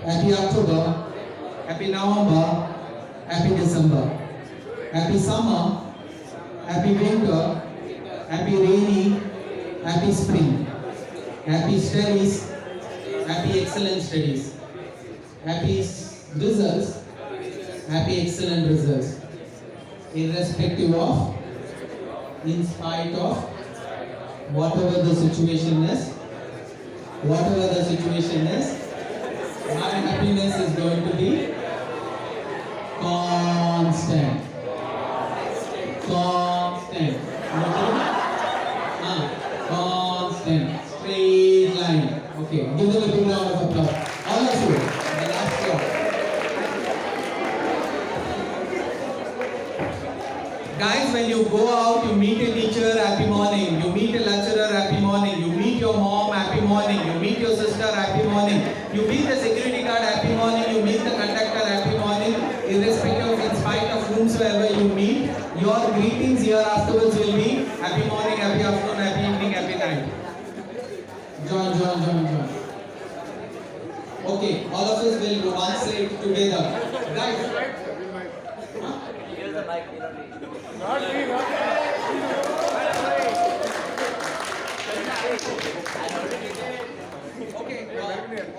[SPEAKER 1] Happy October. Happy November. Happy December. Happy summer. Happy winter. Happy rainy. Happy spring. Happy studies. Happy excellent studies. Happy results. Happy excellent results. Irrespective of, in spite of, whatever the situation is, my happiness is going to be constant. Constant. Constant. Straight line. Okay. Give them a big round of applause. All of you. The last one. Guys, when you go out, you meet a teacher, happy morning. You meet a lecturer, happy morning. You meet your mom, happy morning. You meet your sister, happy morning. You meet the security guard, happy morning. You meet the conductor, happy morning. Irrespective of, in spite of whomsoever you meet, your greetings here afterwards will be happy morning, happy afternoon, happy evening, happy night. Join. Okay, all of us will once say it together. Guys.
[SPEAKER 3] Here's the mic.
[SPEAKER 2] Okay,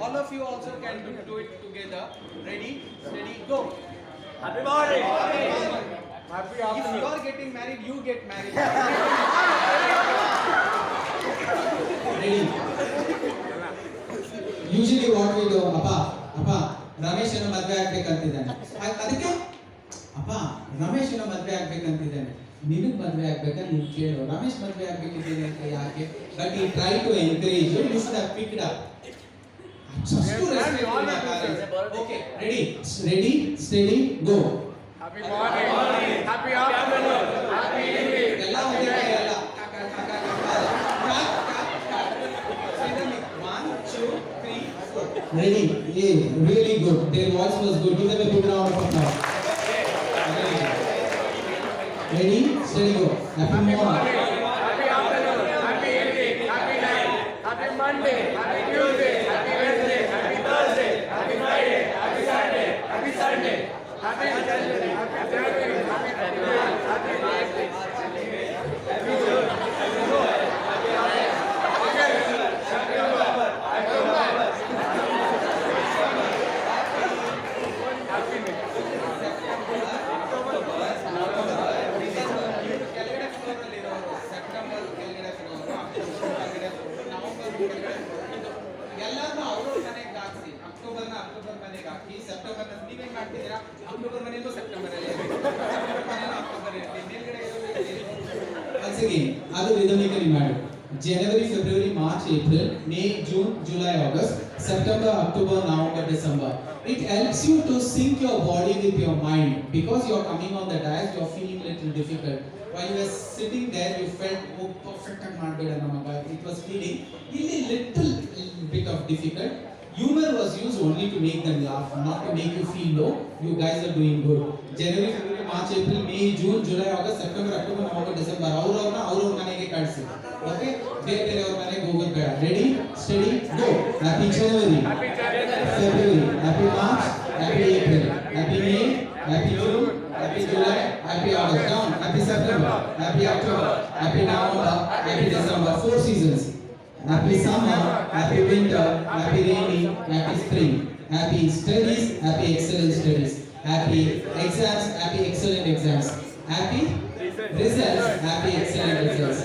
[SPEAKER 2] all of you also can do it together. Ready, steady, go.
[SPEAKER 3] Happy morning.
[SPEAKER 2] Happy afternoon. If you are getting married, you get married. Ready. Usually what we do, ಅಪ್ಪ ರಮೇಶನ ಮದುವೆ ಆಗ್ಬೇಕಂತಿದ್ದಾನೆ. ಅದಕ್ಕೆ ಅಪ್ಪ ರಮೇಶನ ಮದುವೆ ಆಗ್ಬೇಕಂತಿದ್ದಾನೆ. ನಿನಗೆ ಮದುವೆ ಆಗ್ಬೇಕಾ ನೀನು ಕೇಳು. ರಮೇಶ್ ಮದುವೆ ಆಗ್ಬೇಕಿದ್ದೀನಿ ಅಂತ ಯಾಕೆ? But he tried to encourage you. You should have picked up. Just to respect your parents. Okay, ready, steady, go.
[SPEAKER 3] Happy morning. Happy afternoon. Happy evening.
[SPEAKER 2] ಎಲ್ಲ ಒಂದೇ
[SPEAKER 1] Ready? Yeah, really good. Their voice was good. Give them a big round of applause. Ready? Steady, go. Happy morning.
[SPEAKER 3] Happy afternoon, happy evening, happy night, happy Monday, happy Tuesday, happy Wednesday, happy Thursday, happy Friday, happy Saturday, happy Sunday, happy January, happy February, happy February, happy March,
[SPEAKER 2] ಎಲ್ಲರನ್ನೂ ಅವ್ರವ್ರ ಮನೆಗೆ ಹಾಕ್ಸಿ October ಮನೆಗೆ ಹಾಕಿ September ನೀವೇನ್ ಮಾಡ್ತಿದ್ದೀರಾ October ಮನೆಯಲ್ಲೂ September ಅಲ್ಲಿ October ಮೇಲ್ಗಡೆ
[SPEAKER 1] Once again, ಅದು rhythmically ಮಾಡಿ. January, February, March, April, May, June, July, August, September, October, November, December. It helps you to sync your body with your mind because you are coming on the dais, you are feeling little difficult. While you were sitting there, you felt oh perfect and market and it was feeling really little bit of difficult. Humor was used only to make them laugh, not to make you feel low. You guys are doing good. January, February, March, April, May, June, July, August, September, October, November, December. ಅವ್ರವ್ರ ಮನೆಗೆ ಕಳಿಸಿ. Okay? ಬೇರೆ ಅವ್ರ ಮನೆಗೆ ಹೋಗೋದು ಬೇಡ. Ready? Steady? Go. Happy January. February. Happy March. Happy April. Happy May. Happy June. Happy July. Happy August. Down. Happy September. Happy October. Happy November. Happy December. 4 seasons. Happy summer, happy winter, happy rainy, happy spring, happy studies, happy excellent studies, happy exams, happy excellent exams, happy results, happy excellent results.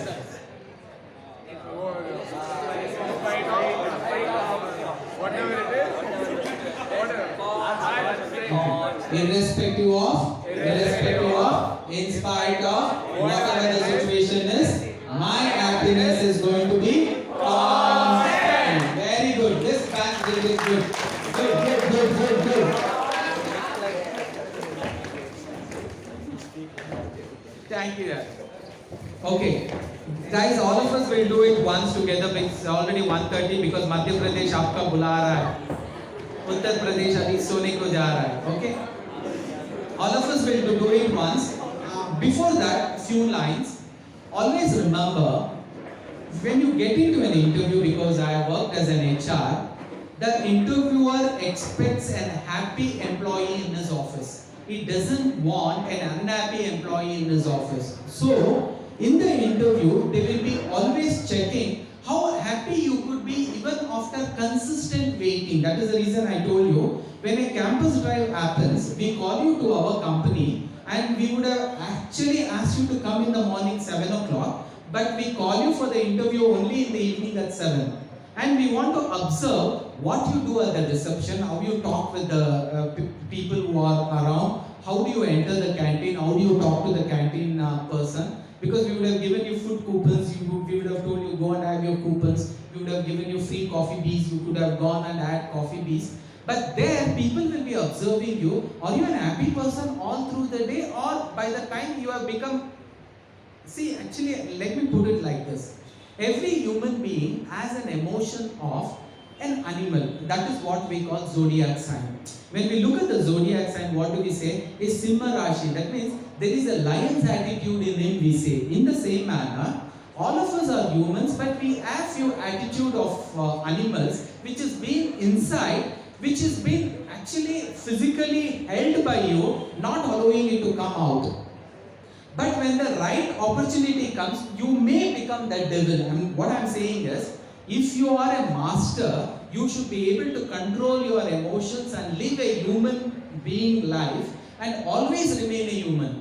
[SPEAKER 3] whatever it is,
[SPEAKER 1] Irrespective of, in spite of, whatever the situation is, my happiness is going to be constant. Very good. This batch did it good. Good.
[SPEAKER 2] Thank you.
[SPEAKER 1] Okay.
[SPEAKER 2] Guys, all of us will do it once together. It's already 1:30 because Madhya Pradesh आपका बुला रहा है. Uttar Pradesh अभी सोने को जा रहा है. Okay? All of us will do it once. Before that, few lines. Always remember, when you get into an interview, because I have worked as an HR, the interviewer expects an happy employee in his office. He doesn't want an unhappy employee in his office. So, in the interview, they will be always checking how happy you could be even after consistent waiting. That is the reason I told you, when a campus drive happens, we call you to our company and we would have actually asked you to come in the morning 7 o'clock, but we call you for the interview only in the evening at 7. And we want to observe what you do at the reception, how you talk with the people who are around, how do you enter the canteen, how do you talk to the canteen person. Because we would have given you food coupons, we would have told you go and have your coupons, we would have given you free coffee bees, you could have gone and had coffee bees. But there, people will be observing you. Are you an happy person all through the day, or by the time you have become... See, actually, let me put it like this. Every human being has an emotion of an animal. That is what we call zodiac sign. When we look at the zodiac sign, what do we say? Is Simha Rashi. That means there is a lion's attitude in him, we say. In the same manner, all of us are humans, but we have few attitude of animals, which has been inside, which has been actually physically held by you, not allowing it to come out. But when the right opportunity comes, you may become that devil. What I'm saying is, if you are a master, you should be able to control your emotions and live a human being life and always remain a human.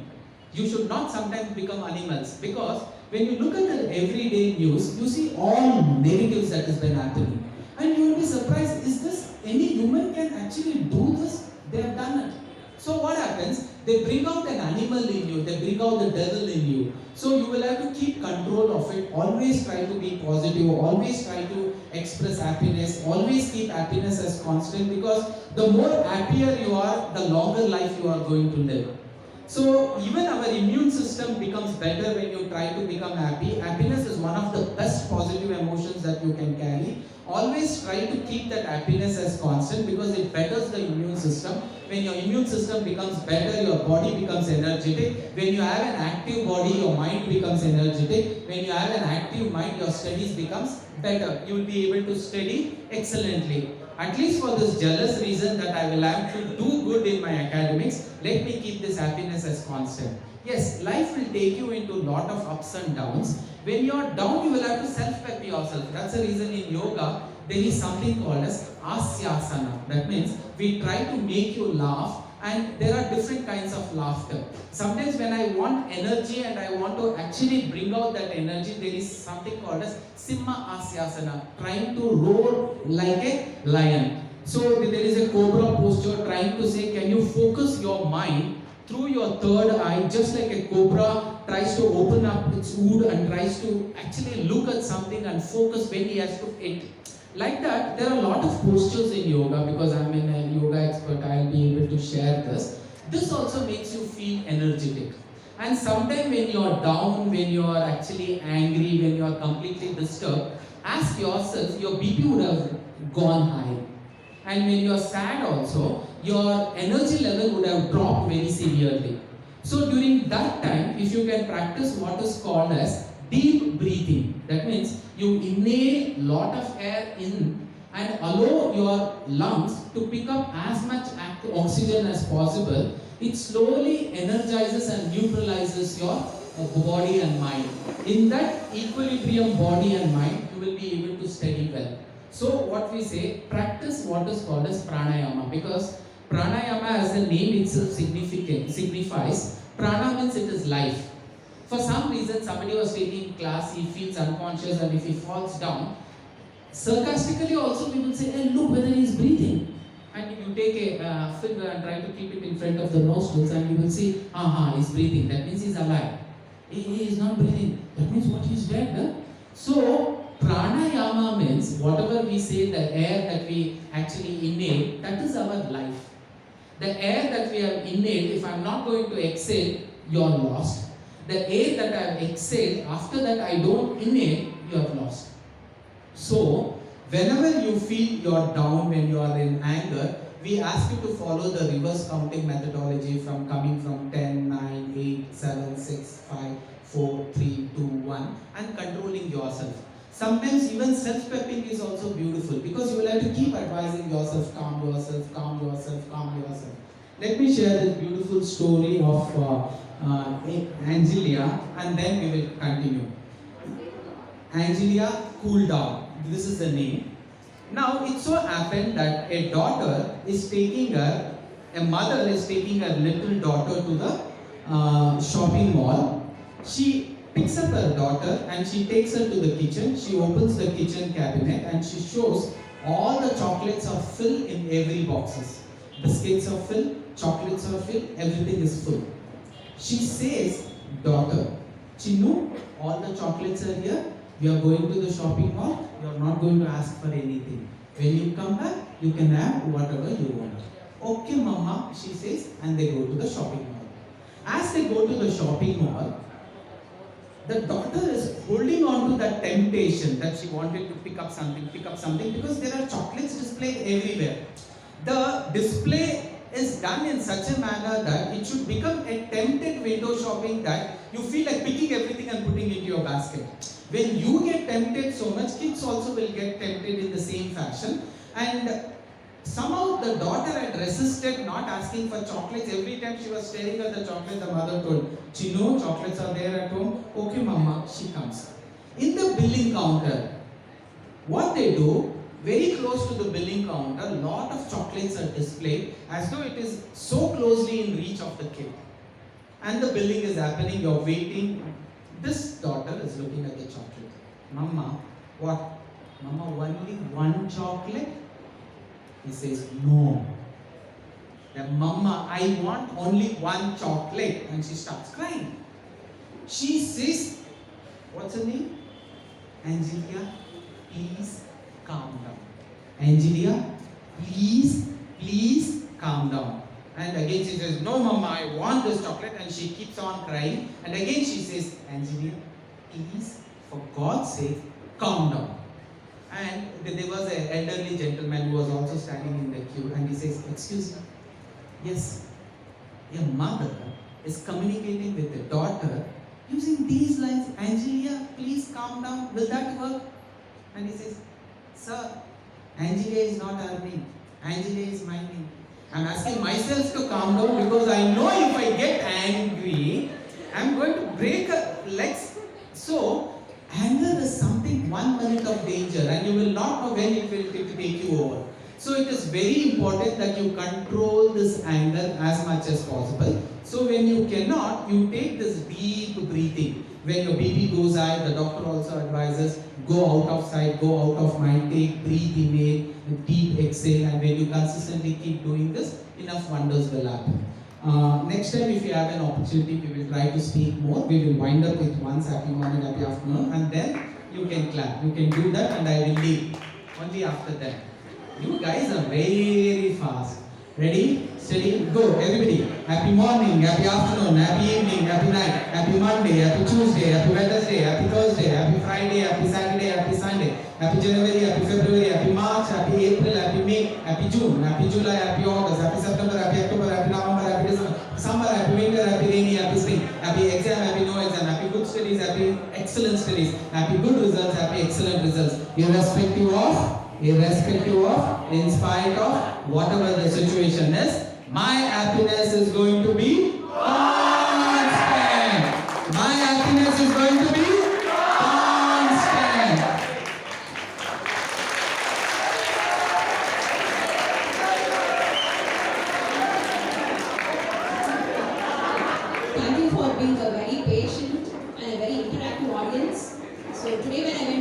[SPEAKER 2] You should not sometimes become animals, because when you look at the everyday news, you see all negatives that has been happening. And you will be surprised, is this any human can actually do this? They have done it. So what happens? They bring out an animal in you, they bring out the devil in you. So you will have to keep control of it, always try to be positive, always try to express happiness, always keep happiness as constant, because the more happier you are, the longer life you are going to live. So even our immune system becomes better when you try to become happy. Happiness is one of the best positive emotions that
[SPEAKER 1] that you can carry. Always try to keep that happiness as constant because it betters the immune system. When your immune system becomes better, your body becomes energetic. When you have an active body, your mind becomes energetic. When you have an active mind, your studies becomes better. You will be able to study excellently. At least for this jealous reason that I will have to do good in my academics, let me keep this happiness as constant. Yes, life will take you into a lot of ups and downs. When you are down, you will have to self-pep yourself. That's the reason in yoga, there is something called as Asyasana. That means we try to make you laugh, and there are different kinds of laughter. Sometimes when I want energy and I want to actually bring out that energy, there is something called as Simha Asyasana, trying to roar like a lion. So there is a cobra posture trying to say, can you focus your mind through your third eye, just like a cobra tries to open up its wood and tries to actually look at something and focus when he has to eat. Like that, there are a lot of postures in yoga. Because I'm a yoga expert, I'll be able to share this. This also makes you feel energetic. And sometimes when you're down, when you're actually angry, when you're completely disturbed, ask yourself, your BP would have gone high. And when you're sad also, your energy level would have dropped very severely. So during that time, if you can practice what is called as deep breathing, that means you inhale lot of air in and allow your lungs to pick up as much oxygen as possible. It slowly energizes and neutralizes your body and mind. In that equilibrium body and mind, you will be able to study well. So what we say, practice what is called as pranayama, because pranayama as the name itself signifies, prana means it is life. For some reason, somebody was taking class, he feels unconscious, and if he falls down, sarcastically also we will say, hey, look whether he is breathing. And you take a finger and try to keep it in front of the nostrils, and you will see, he's breathing. That means he's alive. He is not breathing. That means what, he's dead. Huh? So pranayama means whatever we say, the air that we actually inhale, that is our life. The air that we have inhaled, if I am not going to exhale, you are lost. The air that I have exhaled, after that I don't inhale, you have lost. So, whenever you feel you are down, when you are in anger, we ask you to follow the reverse counting methodology from coming from 10, 9, 8, 7, 6, 5, 4, 3, 2, 1 and controlling yourself. Sometimes even self-pepping is also beautiful because you will have to keep advising yourself, calm yourself, calm yourself, calm yourself. Let me share this beautiful story of Angelia, and then we will continue. Angelia, cool down. This is the name. Now it so happened that a mother is taking her little daughter to the shopping mall. She picks up her daughter and she takes her to the kitchen. She opens the kitchen cabinet and she shows all the chocolates are filled in every boxes. Biscuits are filled, chocolates are filled, everything is full. She says, daughter, Chinu, all the chocolates are here. We are going to the shopping mall. You are not going to ask for anything. When you come back, you can have whatever you want. Okay, mama, she says, and they go to the shopping mall. As they go to the shopping mall, the daughter is holding on to that temptation that she wanted to pick up something because there are chocolates displayed everywhere. The display is done in such a manner that it should become a tempted window shopping that you feel like picking everything and putting into your basket. When you get tempted so much, kids also will get tempted in the same fashion. And somehow the daughter had resisted not asking for chocolates. Every time she was staring at the chocolate, the mother told, Chino, chocolates are there at home. Okay, mama, she comes. In the billing counter, what they do, very close to the billing counter, a lot of chocolates are displayed as though it is so closely in reach of the kid. And the billing is happening, you're waiting. This daughter is looking at the chocolate. Mama, what? Mama, only one chocolate? He says, no. Then, Mama, I want only one chocolate. And she starts crying. She says, what's her name? Angelia, please calm down. Angelia, please calm down. And again she says, no mama, I want this chocolate. And she keeps on crying. And again she says, Angelia, please, for God's sake, calm down. And there was an elderly gentleman who was also standing in the queue, and he says, "Excuse me, yes, a mother is communicating with the daughter using these lines. Angelia, please calm down. Will that work?" And he says, "Sir, Angelia is not our name. Angelia is my name. I'm asking myself to calm down because I know if I get angry, I'm going to break her legs." So, anger is something 1 minute of danger, and you will not know when it will take you over. So it is very important that you control this anger as much as possible. So when you cannot, you take this deep breathing. When your BP goes high, the doctor also advises, go out of sight, go out of mind, take breathe inhale, deep exhale, and when you consistently keep doing this, enough wonders will happen. Next time, if you have an opportunity, we will try to speak more. We will wind up with once happy morning, happy afternoon, and then you can clap. You can do that, and I will leave only after that. You guys are very fast. Ready? Steady, go. Everybody. Happy morning, happy afternoon, happy evening, happy night, happy Monday, happy Tuesday, happy Wednesday, happy Thursday, happy Friday, happy Saturday, happy Sunday, happy January, happy February, happy March, happy April, happy May, happy June, happy July, happy August, happy September, happy October, happy November, happy December, summer, happy winter, happy rainy, happy spring, happy exam, happy no exam, happy good studies, happy excellent studies, happy good results, happy excellent results, irrespective of, in spite of, whatever the situation is, my happiness is going to be constant. My happiness is going to be constant.
[SPEAKER 4] Thank you for being a very patient and a very interactive audience. So today when I went